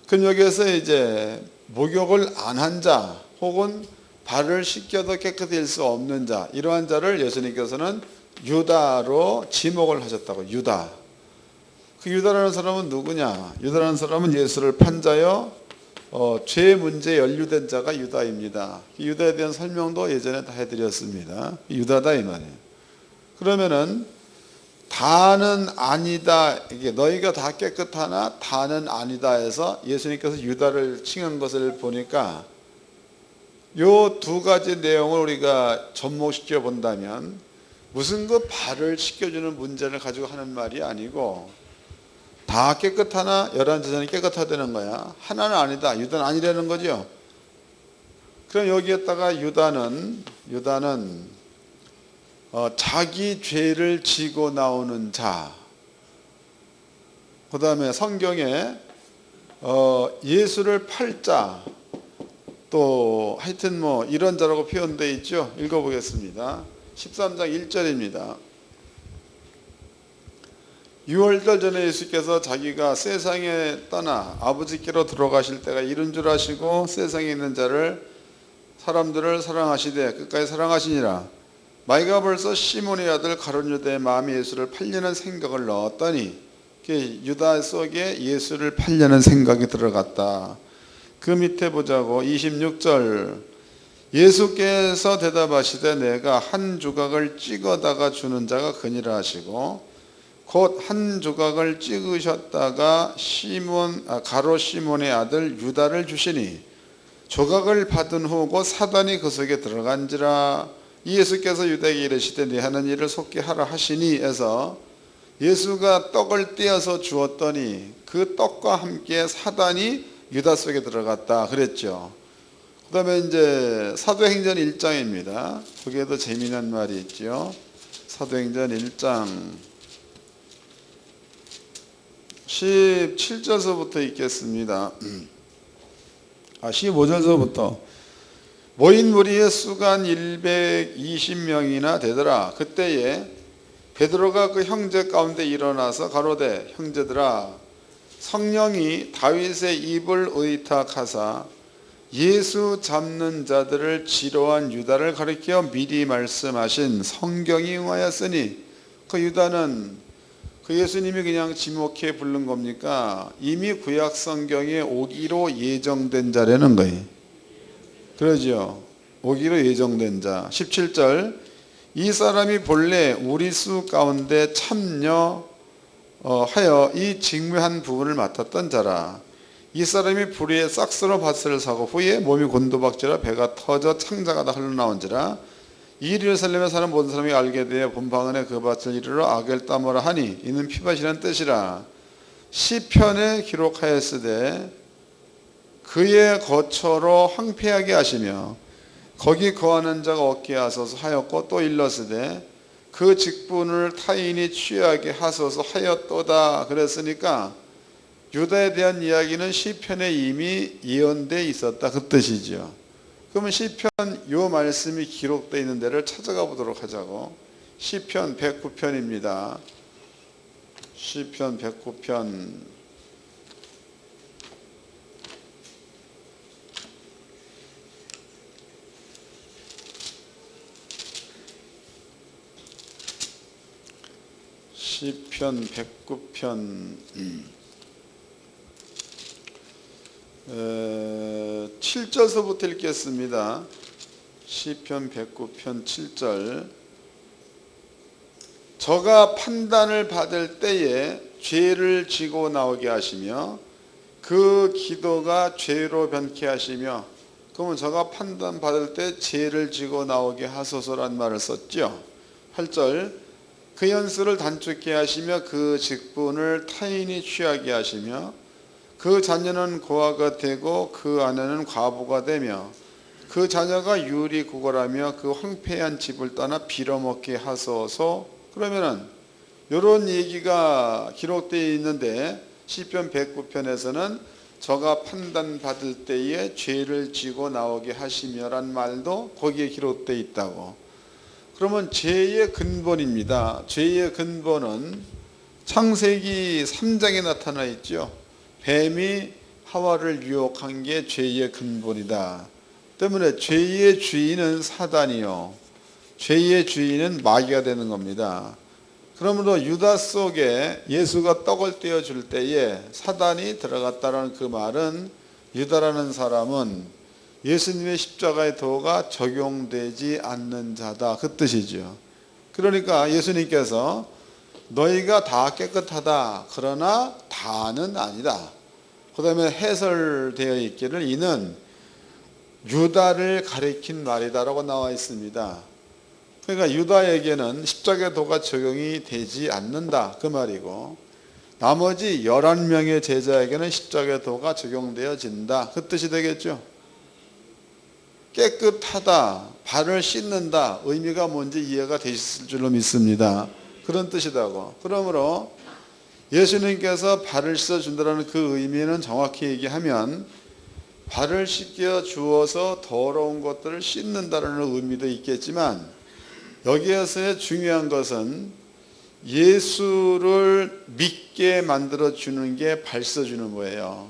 그럼 여기에서 이제 목욕을 안 한 자 혹은 발을 씻겨도 깨끗해질 수 없는 자, 이러한 자를 예수님께서는 유다로 지목을 하셨다고. 유다. 그 유다라는 사람은 누구냐? 유다라는 사람은 예수를 판 자요, 죄 문제에 연루된 자가 유다입니다. 유다에 대한 설명도 예전에 다 해드렸습니다. 유다다 이 말이에요. 그러면은 다는 아니다, 이게 너희가 다 깨끗하나 다는 아니다 해서 예수님께서 유다를 칭한 것을 보니까 요 두 가지 내용을 우리가 접목시켜 본다면 무슨 그 발을 씻겨주는 문제를 가지고 하는 말이 아니고 다 깨끗하나 열한 제사장이 깨끗하다는 거야. 하나는 아니다, 유다는 아니라는 거죠. 그럼 여기에다가 유다는 자기 죄를 지고 나오는 자. 그 다음에 성경에 예수를 팔 자, 또 하여튼 뭐 이런 자라고 표현되어 있죠. 읽어보겠습니다. 13장 1절입니다. 6월달 전에 예수께서 자기가 세상에 떠나 아버지께로 들어가실 때가 이른 줄 아시고 세상에 있는 자를 사람들을 사랑하시되 끝까지 사랑하시니라. 마귀가 벌써 시몬의 아들 가룟 유다의 마음에 예수를 팔려는 생각을 넣었더니 유다 속에 예수를 팔려는 생각이 들어갔다. 그 밑에 보자고 26절 예수께서 대답하시되 내가 한 조각을 찍어다가 주는 자가 그니라 하시고 곧 한 조각을 찍으셨다가 가롯 시몬의 아들 유다를 주시니 조각을 받은 후 곧 사단이 그 속에 들어간지라. 예수께서 유다에게 이르시되 네 하는 일을 속히 하라 하시니 해서 예수가 떡을 떼어서 주었더니 그 떡과 함께 사단이 유다 속에 들어갔다 그랬죠. 그 다음에 이제 사도행전 1장입니다. 거기에도 재미난 말이 있죠. 사도행전 1장 17절서부터 읽겠습니다. 15절서부터 모인 무리의 수가 120명이나 되더라. 그때에 베드로가 그 형제 가운데 일어나서 가로되 형제들아 성령이 다윗의 입을 의탁하사 예수 잡는 자들을 지로한 유다를 가리켜 미리 말씀하신 성경이 응하였으니 그 유다는 그 예수님이 그냥 지목해 부른 겁니까? 이미 구약 성경에 오기로 예정된 자라는 거예요. 그러죠. 오기로 예정된 자. 17절 이 사람이 본래 우리 수 가운데 참여하여 이 직무한 부분을 맡았던 자라. 이 사람이 불의의 싹스로 밭을 사고 후에 몸이 곤두박질하 배가 터져 창자가 다 흘러나온지라. 이 예루살렘에 사는 모든 사람이 알게 되어 본방언에 그 밭을 이르러 아겔다모라 하니 이는 피밭이라는 뜻이라. 시편에 기록하였으되 그의 거처로 황폐하게 하시며 거기 거하는 자가 없게 하소서 하였고 또 일렀으되 그 직분을 타인이 취하게 하소서 하였도다. 그랬으니까 유다에 대한 이야기는 시편에 이미 예언되어 있었다 그 뜻이죠. 그러면 시편 요 말씀이 기록되어 있는 데를 찾아가 보도록 하자고. 시편 109편입니다. 시편 109편 109편 7절서부터 읽겠습니다. 시편 109편 7절 저가 판단을 받을 때에 죄를 지고 나오게 하시며 그 기도가 죄로 변케 하시며. 그러면 저가 판단 받을 때 죄를 지고 나오게 하소서란 말을 썼죠. 8절 그 연수를 단축케 하시며 그 직분을 타인이 취하게 하시며 그 자녀는 고아가 되고 그 아내는 과부가 되며 그 자녀가 유리 구걸하며 그 황폐한 집을 떠나 빌어먹게 하소서. 그러면은 이런 얘기가 기록되어 있는데 시편 109편에서는 저가 판단받을 때에 죄를 지고 나오게 하시며란 말도 거기에 기록되어 있다고. 그러면 죄의 근본입니다. 죄의 근본은 창세기 3장에 나타나 있죠. 뱀이 하와를 유혹한 게 죄의 근본이다. 때문에 죄의 주인은 사단이요, 죄의 주인은 마귀가 되는 겁니다. 그러므로 유다 속에 예수가 떡을 떼어줄 때에 사단이 들어갔다는 그 말은 유다라는 사람은 예수님의 십자가의 도가 적용되지 않는 자다 그 뜻이죠. 그러니까 예수님께서 너희가 다 깨끗하다. 그러나 다는 아니다. 그 다음에 해설되어 있기를 이는 유다를 가리킨 말이다라고 나와 있습니다. 그러니까 유다에게는 십자가의 도가 적용이 되지 않는다 그 말이고, 나머지 11명의 제자에게는 십자가의 도가 적용되어진다 그 뜻이 되겠죠. 깨끗하다, 발을 씻는다, 의미가 뭔지 이해가 되셨을 줄로 믿습니다. 그런 뜻이다고. 그러므로 예수님께서 발을 씻어준다는 그 의미는 정확히 얘기하면 발을 씻겨 주어서 더러운 것들을 씻는다는 의미도 있겠지만, 여기에서의 중요한 것은 예수를 믿게 만들어 주는 게 발 씻어주는 거예요.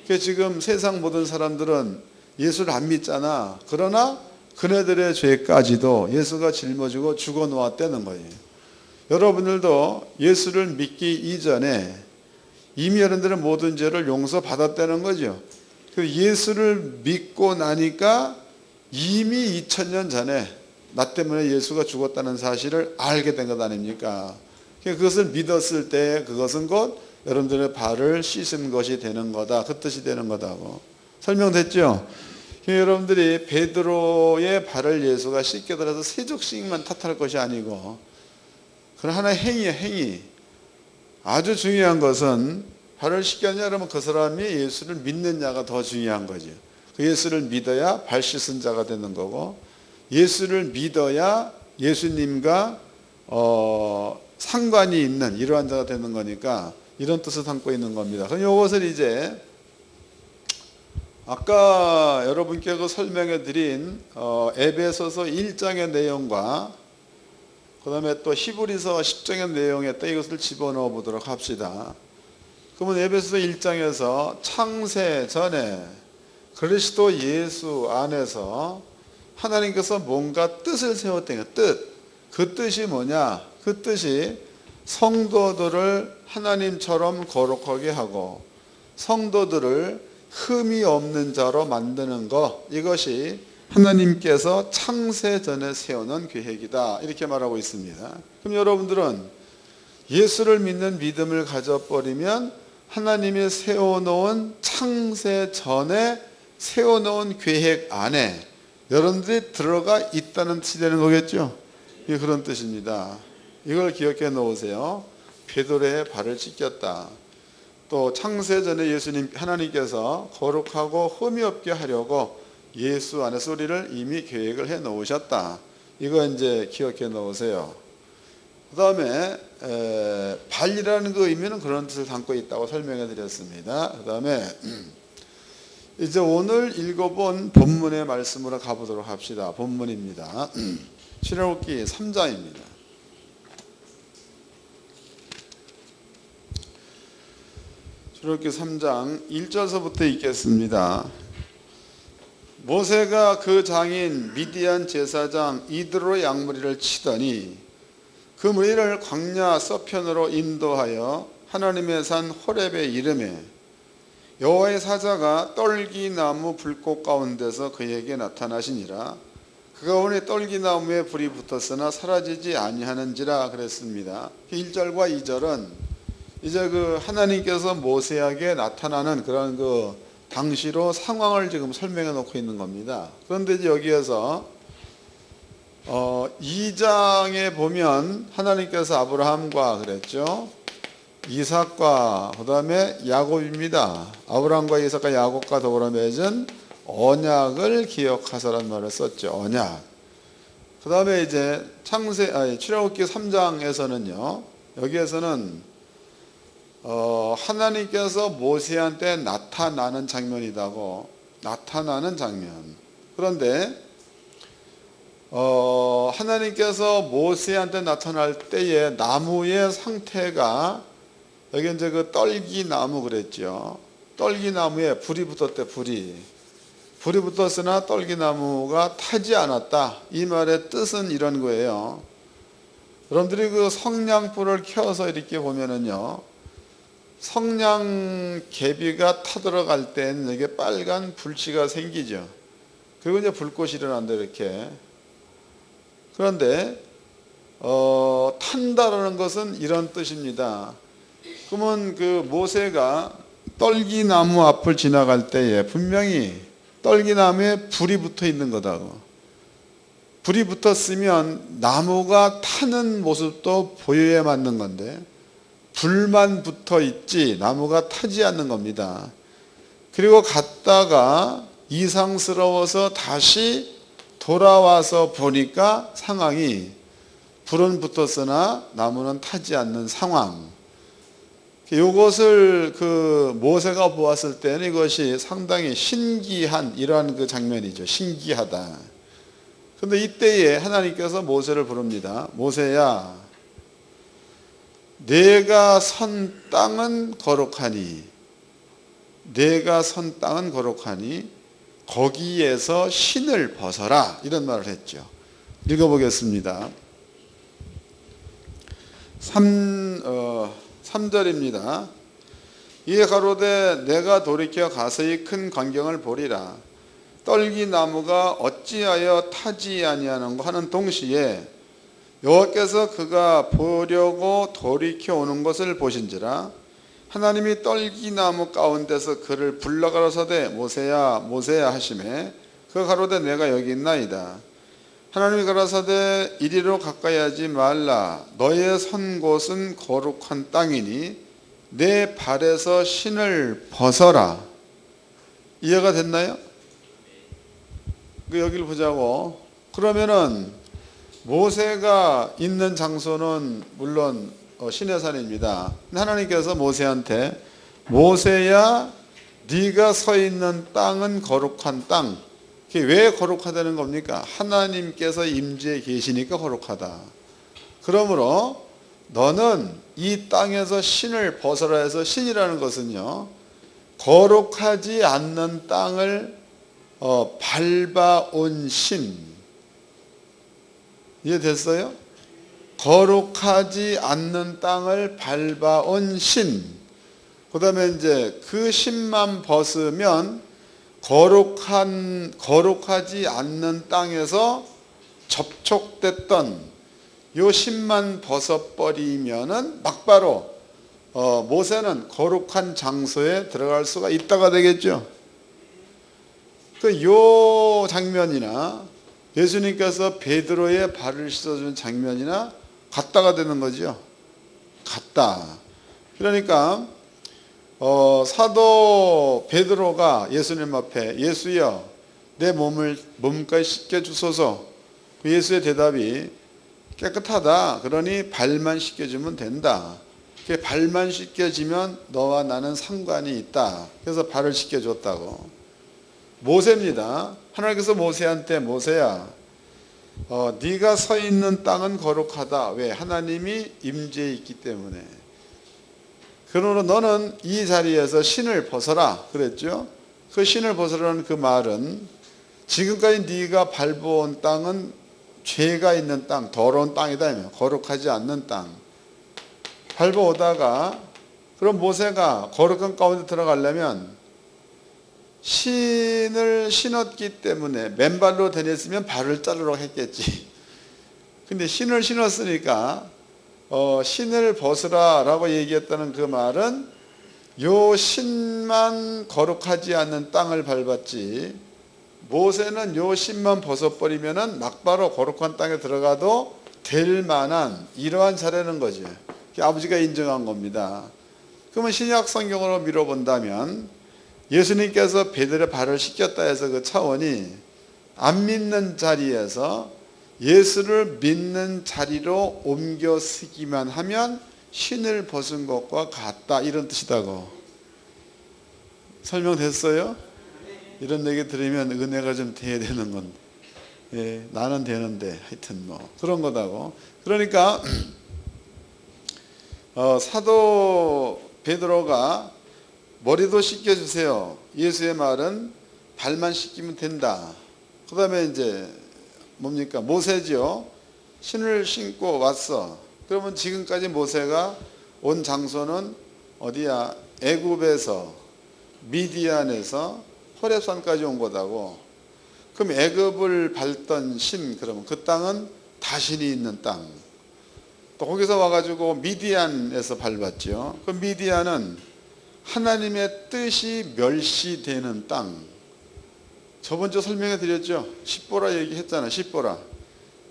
그러니까 지금 세상 모든 사람들은 예수를 안 믿잖아. 그러나 그네들의 죄까지도 예수가 짊어지고 죽어 놓았다는 거예요. 여러분들도 예수를 믿기 이전에 이미 여러분들의 모든 죄를 용서받았다는 거죠. 예수를 믿고 나니까 이미 2000년 전에 나 때문에 예수가 죽었다는 사실을 알게 된 것 아닙니까? 그것을 믿었을 때 그것은 곧 여러분들의 발을 씻은 것이 되는 거다. 그 뜻이 되는 거다고. 설명됐죠? 여러분들이 베드로의 발을 예수가 씻게 들어서 세족씩만 탓할 것이 아니고, 그런 하나의 행위예요, 행위. 아주 중요한 것은 발을 씻겼냐 그러면 그 사람이 예수를 믿느냐가 더 중요한 거죠. 그 예수를 믿어야 발 씻은 자가 되는 거고, 예수를 믿어야 예수님과 상관이 있는 이러한 자가 되는 거니까 이런 뜻을 담고 있는 겁니다. 그럼 이것을 이제 아까 여러분께 그 설명해 드린 에베소서 1장의 내용과 그 다음에 또 히브리서 10장의 내용에 또 이것을 집어넣어 보도록 합시다. 그러면 에베소서 1장에서 창세 전에 그리스도 예수 안에서 하나님께서 뭔가 뜻을 세웠대요. 뜻. 그 뜻이 뭐냐? 그 뜻이 성도들을 하나님처럼 거룩하게 하고 성도들을 흠이 없는 자로 만드는 것, 이것이 하나님께서 창세 전에 세워놓은 계획이다 이렇게 말하고 있습니다. 그럼 여러분들은 예수를 믿는 믿음을 가져버리면 하나님이 세워놓은 창세 전에 세워놓은 계획 안에 여러분들이 들어가 있다는 뜻이 되는 거겠죠. 이게 그런 뜻입니다. 이걸 기억해 놓으세요. 베드로의 발을 씻겼다. 또 창세전에 예수님 하나님께서 거룩하고 흠이 없게 하려고 예수 안에서 우리를 이미 계획을 해 놓으셨다. 이거 이제 기억해 놓으세요. 그 다음에 발이라는 그 의미는 그런 뜻을 담고 있다고 설명해 드렸습니다. 그 다음에 이제 오늘 읽어본 본문의 말씀으로 가보도록 합시다. 본문입니다. 출애굽기 3장입니다. 출애굽기 3장 1절서부터 읽겠습니다. 모세가 그 장인 미디안 제사장 이드로의 양무리를 치더니 그 무리를 광야 서편으로 인도하여 하나님의 산 호렙에 이르매 여호와의 사자가 떨기나무 불꽃 가운데서 그에게 나타나시니라. 그 가운데 떨기나무에 불이 붙었으나 사라지지 아니하는지라 그랬습니다. 1절과 2절은 이제 그 하나님께서 모세에게 나타나는 그런 그 당시로 상황을 지금 설명해 놓고 있는 겁니다. 그런데 이제 여기에서 2장에 보면 하나님께서 아브라함과 그랬죠. 이삭과 그 다음에 야곱입니다. 아브라함과 이삭과 야곱과 더불어 맺은 언약을 기억하사라는 말을 썼죠. 언약. 그 다음에 이제 출애굽기 3장에서는요. 여기에서는 하나님께서 모세한테 나타나는 장면이라고. 나타나는 장면. 그런데 하나님께서 모세한테 나타날 때의 나무의 상태가 여기 이제 그 떨기나무 그랬죠. 떨기나무에 불이 붙었대. 불이 붙었으나 떨기나무가 타지 않았다. 이 말의 뜻은 이런 거예요. 여러분들이 그 성냥불을 켜서 이렇게 보면은요, 성냥개비가 타들어갈 땐 여기에 빨간 불씨가 생기죠. 그리고 이제 불꽃이 일어난다 이렇게. 그런데 탄다라는 것은 이런 뜻입니다. 그러면 그 모세가 떨기나무 앞을 지나갈 때에 분명히 떨기나무에 불이 붙어 있는 거다고. 불이 붙었으면 나무가 타는 모습도 보여야 맞는 건데 불만 붙어 있지 나무가 타지 않는 겁니다. 그리고 갔다가 이상스러워서 다시 돌아와서 보니까 상황이 불은 붙었으나 나무는 타지 않는 상황. 이것을 그 모세가 보았을 때는 이것이 상당히 신기한 이러한 그 장면이죠. 신기하다. 그런데 이때에 하나님께서 모세를 부릅니다. 모세야, 내가 선 땅은 거룩하니, 내가 선 땅은 거룩하니 거기에서 신을 벗어라. 이런 말을 했죠. 읽어보겠습니다. 3절입니다. 이에 가로되 내가 돌이켜 가서이 큰 광경을 보리라. 떨기나무가 어찌하여 타지 아니하는고 하는 동시에 여호와께서 그가 보려고 돌이켜 오는 것을 보신지라. 하나님이 떨기나무 가운데서 그를 불러 가라사대 모세야 모세야 하시매 그 가로되 내가 여기 있나이다. 하나님이 가라사대 이리로 가까이 하지 말라. 너의 선 곳은 거룩한 땅이니 내 발에서 신을 벗어라. 이해가 됐나요? 여기를 보자고. 그러면은 모세가 있는 장소는 물론 시내산입니다. 하나님께서 모세한테 모세야 네가 서 있는 땅은 거룩한 땅. 그게 왜 거룩하다는 겁니까? 하나님께서 임재해 계시니까 거룩하다. 그러므로 너는 이 땅에서 신을 벗어라 해서 신이라는 것은요 거룩하지 않는 땅을 밟아온 신. 이해됐어요? 거룩하지 않는 땅을 밟아온 신. 그 다음에 이제 그 신만 벗으면 거룩하지 않는 땅에서 접촉됐던 요 신만 벗어버리면은 막바로 모세는 거룩한 장소에 들어갈 수가 있다가 되겠죠. 요 장면이나 예수님께서 베드로의 발을 씻어준 장면이나 같다가 되는 거죠. 같다. 그러니까 사도 베드로가 예수님 앞에 예수여 내 몸까지 씻겨주소서. 예수의 대답이 깨끗하다. 그러니 발만 씻겨주면 된다. 발만 씻겨지면 너와 나는 상관이 있다. 그래서 발을 씻겨줬다고. 모세입니다. 하나님께서 모세한테 모세야 네가 서 있는 땅은 거룩하다. 왜? 하나님이 임재해 있기 때문에. 그러므로 너는 이 자리에서 신을 벗어라 그랬죠. 그 신을 벗으라는 그 말은 지금까지 네가 밟아온 땅은 죄가 있는 땅, 더러운 땅이다. 거룩하지 않는 땅 밟아오다가 그럼 모세가 거룩한 가운데 들어가려면 신을 신었기 때문에 맨발로 다녔으면 발을 자르러 했겠지. 근데 신을 신었으니까 신을 벗으라 라고 얘기했다는 그 말은 요 신만 거룩하지 않는 땅을 밟았지 모세는 요 신만 벗어버리면은 막바로 거룩한 땅에 들어가도 될 만한 이러한 자리라는 거죠. 아버지가 인정한 겁니다. 그러면 신약 성경으로 밀어본다면 예수님께서 베드로의 발을 씻겼다 해서 그 차원이 안 믿는 자리에서 예수를 믿는 자리로 옮겨 쓰기만 하면 신을 벗은 것과 같다 이런 뜻이다고. 설명됐어요? 이런 얘기 들으면 은혜가 좀 돼야 되는 건데 예, 나는 되는데 하여튼 뭐 그런 거다고. 그러니까 사도 베드로가 머리도 씻겨주세요. 예수의 말은 발만 씻기면 된다. 그 다음에 이제 뭡니까? 모세죠. 신을 신고 왔어. 그러면 지금까지 모세가 온 장소는 어디야? 애굽에서 미디안에서 호렙산까지 온 거다고. 그럼 애굽을 밟던 신, 그러면 그 땅은 다신이 있는 땅. 또 거기서 와가지고 미디안에서 밟았죠. 그 미디안은 하나님의 뜻이 멸시되는 땅. 저번 주 설명해 드렸죠. 십보라 얘기했잖아요. 십보라.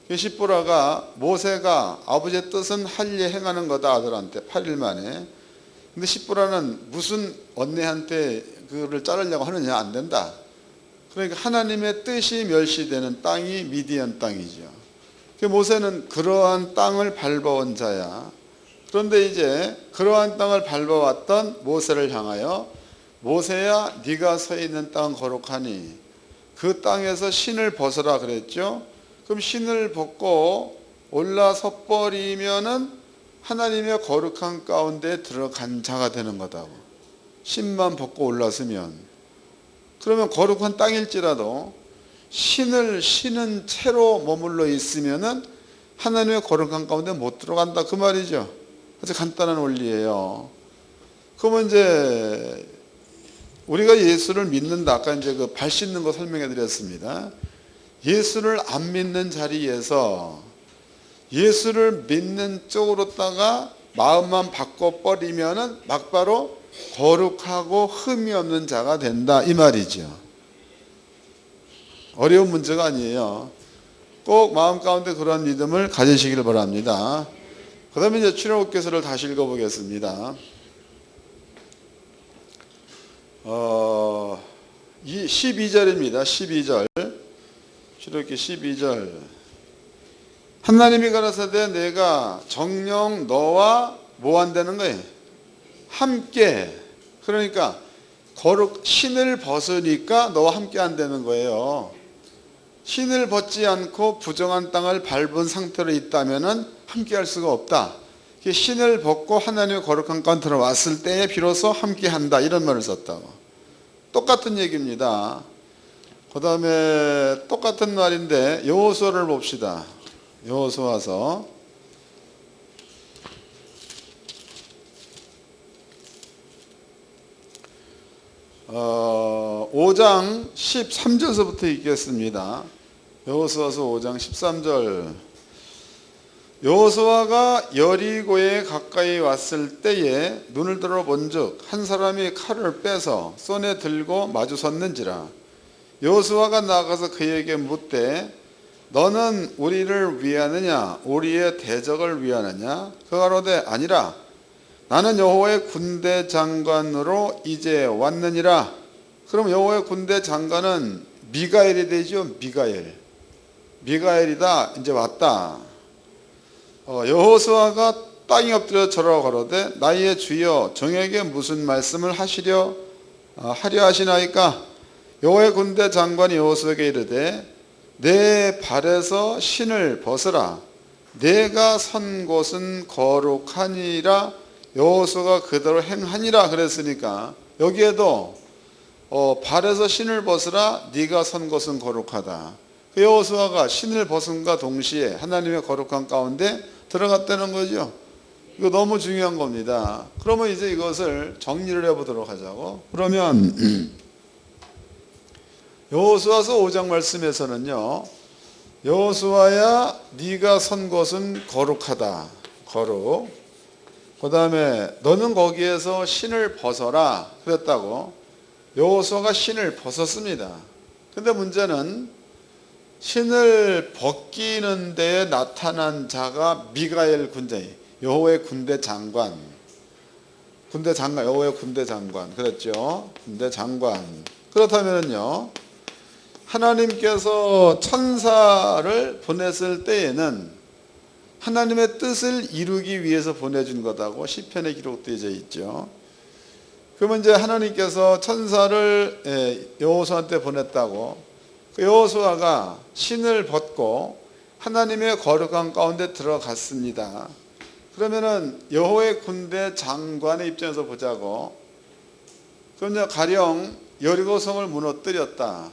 그 십보라가 모세가 아버지의 뜻은 할례 행하는 거다 아들한테 8일 만에. 근데 십보라는 무슨 언니한테 그를 자르려고 하느냐, 안 된다. 그러니까 하나님의 뜻이 멸시되는 땅이 미디안 땅이죠. 그 모세는 그러한 땅을 밟아온 자야. 그런데 이제 그러한 땅을 밟아왔던 모세를 향하여 모세야 네가 서 있는 땅은 거룩하니 그 땅에서 신을 벗어라 그랬죠. 그럼 신을 벗고 올라서 버리면은 하나님의 거룩한 가운데 들어간 자가 되는 거다고. 신만 벗고 올라서면. 그러면 거룩한 땅일지라도 신을 신은 채로 머물러 있으면은 하나님의 거룩한 가운데 못 들어간다 그 말이죠. 아주 간단한 원리예요. 그러면 이제 우리가 예수를 믿는다. 아까 이제 그 발 씻는 거 설명해 드렸습니다. 예수를 안 믿는 자리에서 예수를 믿는 쪽으로다가 마음만 바꿔 버리면은 막바로 거룩하고 흠이 없는 자가 된다 이 말이죠. 어려운 문제가 아니에요. 꼭 마음 가운데 그런 믿음을 가지시기를 바랍니다. 그 다음에 이제 출애굽기서를 다시 읽어보겠습니다. 이 12절입니다. 12절. 출애굽기 12절. 하나님이 가라사대 내가 정녕 너와 뭐 한다는 거예요? 함께. 그러니까 신을 벗으니까 너와 함께 한다는 거예요. 신을 벗지 않고 부정한 땅을 밟은 상태로 있다면 함께 할 수가 없다. 신을 벗고 하나님의 거룩한 가운데 들어왔을 때에 비로소 함께 한다 이런 말을 썼다고. 똑같은 얘기입니다. 그 다음에 똑같은 말인데 여호수아를 봅시다. 여호수아서 5장 13절서부터 읽겠습니다. 여호수아서 5장 13절. 여호수아가 여리고에 가까이 왔을 때에 눈을 들어 본즉 한 사람이 칼을 빼서 손에 들고 마주 섰는지라. 여호수아가 나가서 그에게 묻되 너는 우리를 위하느냐 우리의 대적을 위하느냐. 그가 가로되 아니라 나는 여호와의 군대 장관으로 이제 왔느니라. 그럼 여호와의 군대 장관은 미가엘이 되죠. 미가엘이다. 이제 왔다. 여호수아가 땅에 엎드려 절하고 가로되 나의 주여 정에게 무슨 말씀을 하려 하시나이까. 여호와의 군대 장관이 여호수아에게 이르되 내 발에서 신을 벗으라. 내가 선 곳은 거룩하니라. 여호수아가 그대로 행하니라 그랬으니까 여기에도 발에서 신을 벗으라. 네가 선 곳은 거룩하다. 여호수아가 신을 벗음과 동시에 하나님의 거룩한 가운데 들어갔다는 거죠. 이거 너무 중요한 겁니다. 그러면 이제 이것을 정리를 해보도록 하자고. 그러면 여호수아서 5장 말씀에서는요, 여호수아야 네가 선 곳은 거룩하다. 거룩. 그 다음에 너는 거기에서 신을 벗어라 그랬다고. 여호수아가 신을 벗었습니다. 근데 문제는 신을 벗기는 데에 나타난 자가 미가엘 군대, 여호와의 군대 장관. 여호와의 군대 장관. 그랬죠. 군대 장관. 그렇다면요, 하나님께서 천사를 보냈을 때에는 하나님의 뜻을 이루기 위해서 보내준 거다고 시편에 기록되어 있죠. 그러면 이제 하나님께서 천사를 여호수아한테 보냈다고. 여호수아가 신을 벗고 하나님의 거룩한 가운데 들어갔습니다. 그러면은 여호와의 군대 장관의 입장에서 보자고. 그럼 가령 여리고성을 무너뜨렸다.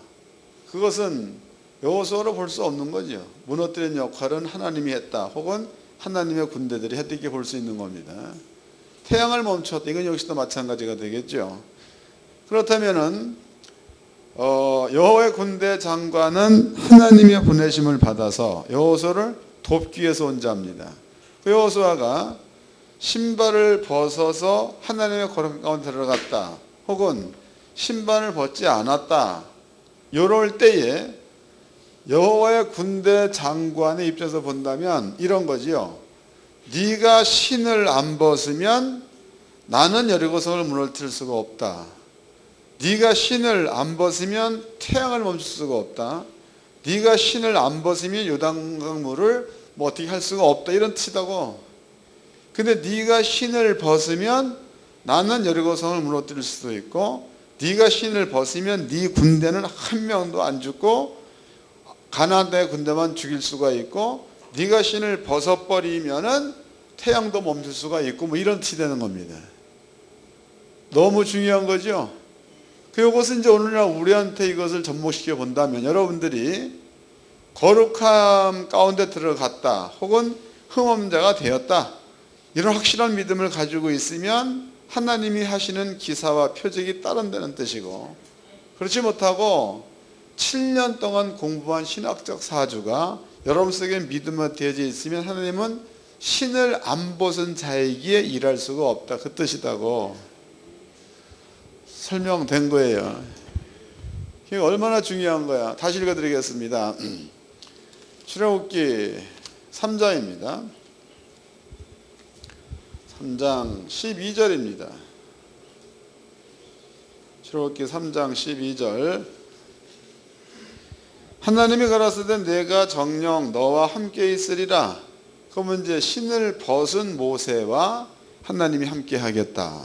그것은 여호수아로 볼 수 없는 거죠. 무너뜨린 역할은 하나님이 했다. 혹은 하나님의 군대들이 했다. 이렇게 볼 수 있는 겁니다. 태양을 멈췄다. 이건 역시도 마찬가지가 되겠죠. 그렇다면은 여호와의 군대 장관은 하나님의 보내심을 받아서 여호수아를 돕기 위해서 온 자입니다. 그 여호수아가 신발을 벗어서 하나님의 거룩 가운데 들어갔다, 혹은 신발을 벗지 않았다, 이럴 때에 여호와의 군대 장관의 입장에서 본다면 이런 거지요. 네가 신을 안 벗으면 나는 여리고성을 무너뜨릴 수가 없다. 네가 신을 안 벗으면 태양을 멈출 수가 없다. 네가 신을 안 벗으면 요단강물을 뭐 어떻게 할 수가 없다, 이런 뜻이다고. 근데 네가 신을 벗으면 나는 여리고성을 무너뜨릴 수도 있고, 네가 신을 벗으면 네 군대는 한 명도 안 죽고 가나안의 군대만 죽일 수가 있고, 네가 신을 벗어버리면은 태양도 멈출 수가 있고, 뭐 이런 뜻이 되는 겁니다. 너무 중요한 거죠. 이것은 이제 오늘날 우리한테 이것을 접목시켜 본다면, 여러분들이 거룩함 가운데 들어갔다, 혹은 흠없는 자가 되었다, 이런 확실한 믿음을 가지고 있으면 하나님이 하시는 기사와 표적이 따른다는 뜻이고, 그렇지 못하고 7년 동안 공부한 신학적 사주가 여러분 속에 믿음으로 되어져 있으면 하나님은 신을 안 벗은 자에게 일할 수가 없다, 그 뜻이다고 설명된 거예요. 이게 얼마나 중요한 거야. 다시 읽어드리겠습니다. 출애굽기 3장입니다. 3장 12절입니다. 출애굽기 3장 12절. 하나님이 가라사대 내가 정녕 너와 함께 있으리라. 그러면 이제 신을 벗은 모세와 하나님이 함께 하겠다.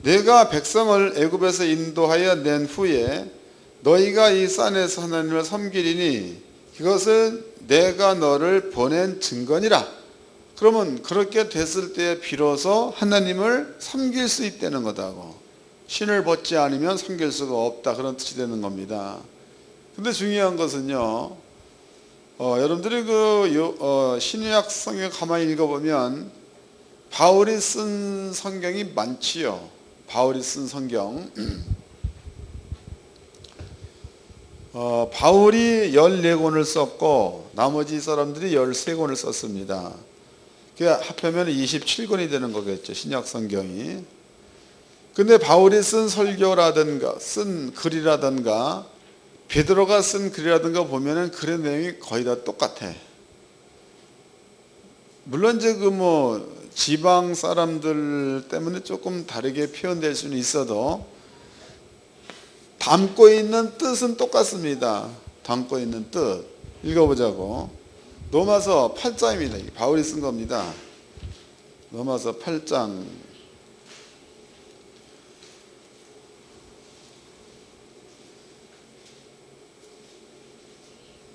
내가 백성을 애굽에서 인도하여 낸 후에 너희가 이 산에서 하나님을 섬기리니 이것은 내가 너를 보낸 증거니라. 그러면 그렇게 됐을 때 비로소 하나님을 섬길 수 있다는 거다고. 신을 벗지 않으면 섬길 수가 없다, 그런 뜻이 되는 겁니다. 근데 중요한 것은요, 여러분들이 신약 성경 가만히 읽어보면 바울이 쓴 성경이 많지요. 바울이 쓴 성경. 바울이 14권을 썼고 나머지 사람들이 13권을 썼습니다. 그게 합하면 27권이 되는 거겠죠, 신약 성경이. 근데 바울이 쓴 설교라든가 쓴 글이라든가 베드로가 쓴 글이라든가 보면은 글의 내용이 거의 다 똑같아. 물론 이제 지방 사람들 때문에 조금 다르게 표현될 수는 있어도 담고 있는 뜻은 똑같습니다. 담고 있는 뜻. 읽어보자고. 로마서 8장입니다. 바울이 쓴 겁니다. 로마서 8장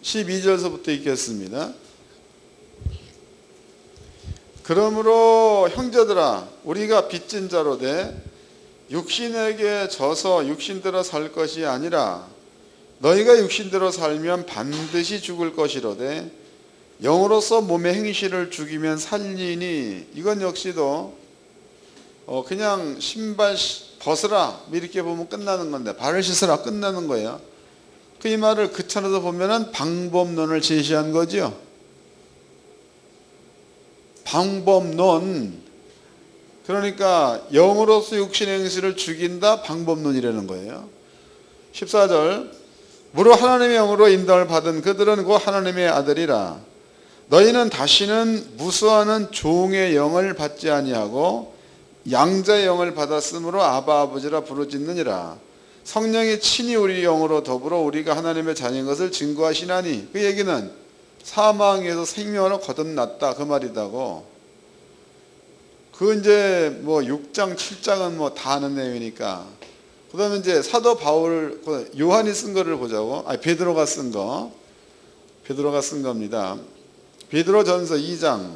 12절서부터 읽겠습니다. 그러므로 형제들아 우리가 빚진 자로 돼 육신에게 져서 육신대로 살 것이 아니라 너희가 육신대로 살면 반드시 죽을 것이로되 영으로서 몸의 행실을 죽이면 살리니. 이건 역시도 그냥 신발 벗으라 이렇게 보면 끝나는 건데, 발을 씻으라 끝나는 거예요. 이 말을 그 차에서 보면은 방법론을 제시한 거죠. 방법론. 그러니까 영으로서 육신의 행실을 죽인다, 방법론이라는 거예요. 14절. 무릇 하나님의 영으로 인도를 받은 그들은 곧 하나님의 아들이라. 너희는 다시는 무수하는 종의 영을 받지 아니하고 양자의 영을 받았으므로 아바 아버지라 부르짖느니라. 성령이 친히 우리 영으로 더불어 우리가 하나님의 자녀인 것을 증거하시나니. 그 얘기는 사망에서 생명으로 거듭났다, 그 말이다고. 그 이제 6장 7장은 다 아는 내용이니까. 그 다음에 이제 사도 바울, 요한이 쓴 거를 보자고. 베드로가 쓴 거. 베드로가 쓴 겁니다. 베드로 전서 2장.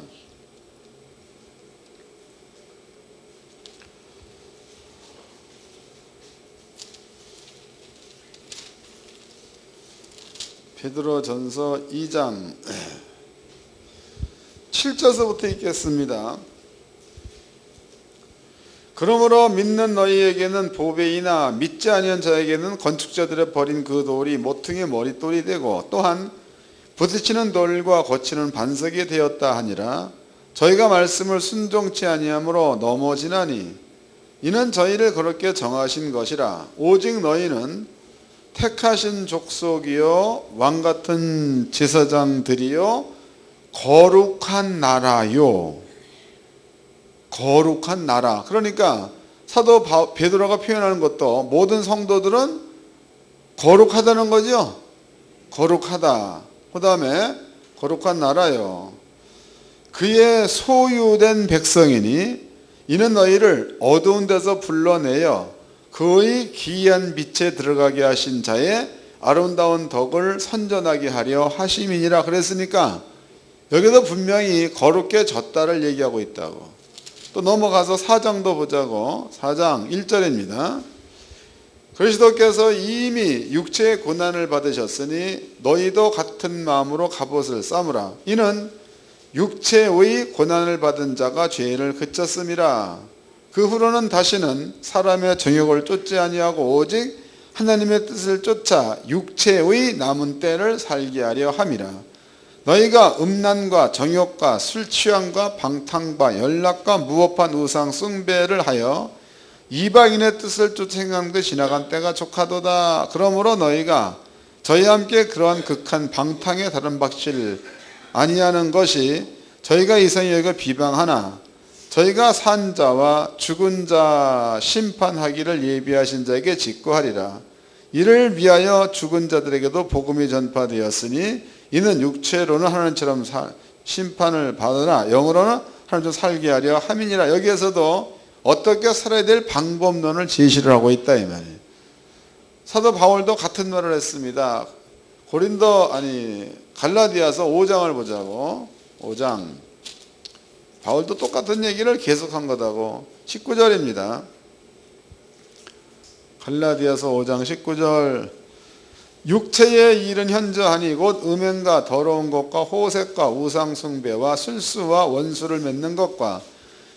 베드로 전서 2장 7절서부터 읽겠습니다. 그러므로 믿는 너희에게는 보배이나 믿지 아니한 자에게는 건축자들의 버린 그 돌이 모퉁이의 머릿돌이 되고 또한 부딪히는 돌과 거치는 반석이 되었다 하니라. 저희가 말씀을 순종치 아니하므로 넘어지나니 이는 저희를 그렇게 정하신 것이라. 오직 너희는 택하신 족속이요 왕같은 제사장들이요 거룩한 나라요. 거룩한 나라. 그러니까 사도 베드로가 표현하는 것도 모든 성도들은 거룩하다는 거죠. 거룩하다. 그 다음에 거룩한 나라요. 그의 소유된 백성이니 이는 너희를 어두운 데서 불러내어 그의 기이한 빛에 들어가게 하신 자의 아름다운 덕을 선전하게 하려 하심이니라. 그랬으니까 여기도 분명히 거룩게 졌다를 얘기하고 있다고. 또 넘어가서 4장도 보자고. 4장 1절입니다. 그리스도께서 이미 육체의 고난을 받으셨으니 너희도 같은 마음으로 갑옷을 싸무라. 이는 육체의 고난을 받은 자가 죄를 그쳤음이라. 그 후로는 다시는 사람의 정욕을 쫓지 아니하고 오직 하나님의 뜻을 쫓아 육체의 남은 때를 살게 하려 함이라. 너희가 음란과 정욕과 술 취함과 방탕과 연락과 무법한 우상 숭배를 하여 이방인의 뜻을 쫓아 행한 그 지나간 때가 족하도다. 그러므로 너희가 저희와 함께 그러한 극한 방탕에 다른 박질 아니하는 것이 저희가 이상히 여기가 비방하나 저희가 산 자와 죽은 자 심판하기를 예비하신 자에게 직구하리라. 이를 위하여 죽은 자들에게도 복음이 전파되었으니 이는 육체로는 하나님처럼 심판을 받으나 영으로는 하나님처럼 살게 하려 함이니라. 여기에서도 어떻게 살아야 될 방법론을 제시를 하고 있다 이 말이에요. 사도 바울도 같은 말을 했습니다. 갈라디아서 5장을 보자고. 5장. 바울도 똑같은 얘기를 계속한 거다고. 19절입니다. 갈라디아서 5장 19절. 육체의 일은 현저하니 곧 음행과 더러운 것과 호색과 우상숭배와 술수와 원수를 맺는 것과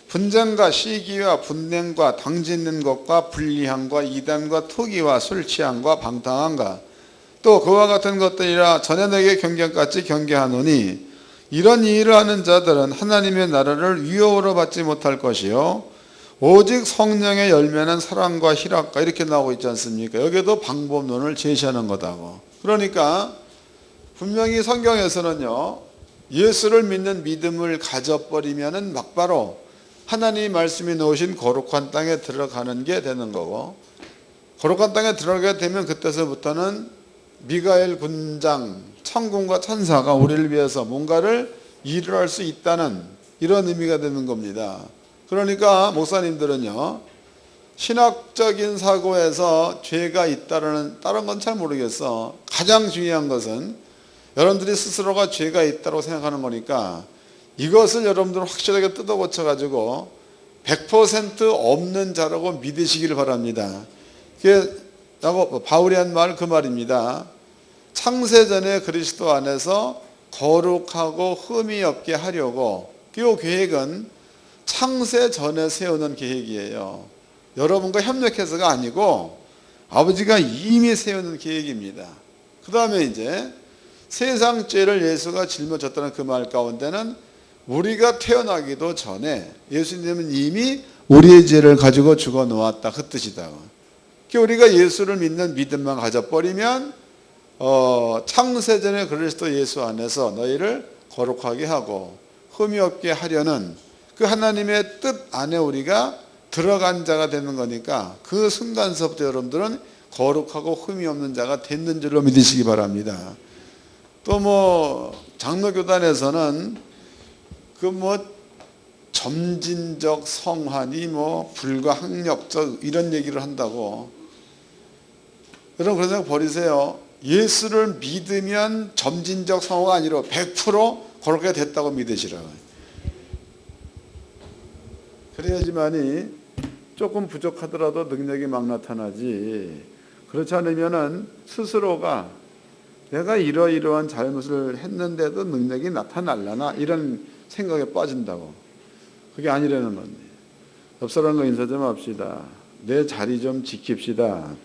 분쟁과 시기와 분냉과 당짓는 것과 불리함과 이단과 투기와 술취함과 방탕함과 또 그와 같은 것들이라 전에 내게 경계같이 경계하노니 이런 일을 하는 자들은 하나님의 나라를 위협으로 받지 못할 것이요 오직 성령의 열매는 사랑과 희락과 이렇게 나오고 있지 않습니까? 여기도 방법론을 제시하는 거다고. 그러니까 분명히 성경에서는요 예수를 믿는 믿음을 가져버리면은 막바로 하나님이 말씀이 놓으신 거룩한 땅에 들어가는 게 되는 거고, 거룩한 땅에 들어가게 되면 그때서부터는 미가엘 군장, 천군과 천사가 우리를 위해서 뭔가를 일을 할 수 있다는 이런 의미가 되는 겁니다. 그러니까 목사님들은요 신학적인 사고에서 죄가 있다는 다른 건 잘 모르겠어. 가장 중요한 것은 여러분들이 스스로가 죄가 있다고 생각하는 거니까 이것을 여러분들 확실하게 뜯어고쳐 가지고 100% 없는 자라고 믿으시길 바랍니다. 그게 바울이 한 말 그 말입니다. 창세전에 그리스도 안에서 거룩하고 흠이 없게 하려고, 이 계획은 창세전에 세우는 계획이에요. 여러분과 협력해서가 아니고 아버지가 이미 세우는 계획입니다. 그 다음에 이제 세상 죄를 예수가 짊어졌다는 그 말 가운데는 우리가 태어나기도 전에 예수님은 이미 우리의 죄를 가지고 죽어 놓았다 그 뜻이다. 우리가 예수를 믿는 믿음만 가져버리면 창세전에 그리스도 예수 안에서 너희를 거룩하게 하고 흠이 없게 하려는 그 하나님의 뜻 안에 우리가 들어간 자가 되는 거니까 그 순간서부터 여러분들은 거룩하고 흠이 없는 자가 됐는 줄로 믿으시기 바랍니다. 또 장로교단에서는 점진적 성환이 불가항력적 이런 얘기를 한다고. 여러분 그런 생각 버리세요. 예수를 믿으면 점진적 성화가 아니라 100% 거룩하게 됐다고 믿으시라고요. 그래야지만이 조금 부족하더라도 능력이 막 나타나지. 그렇지 않으면은 스스로가 내가 이러이러한 잘못을 했는데도 능력이 나타날라나 이런 생각에 빠진다고. 그게 아니라는 건데. 옆 사람과 인사 좀 합시다. 내 자리 좀 지킵시다.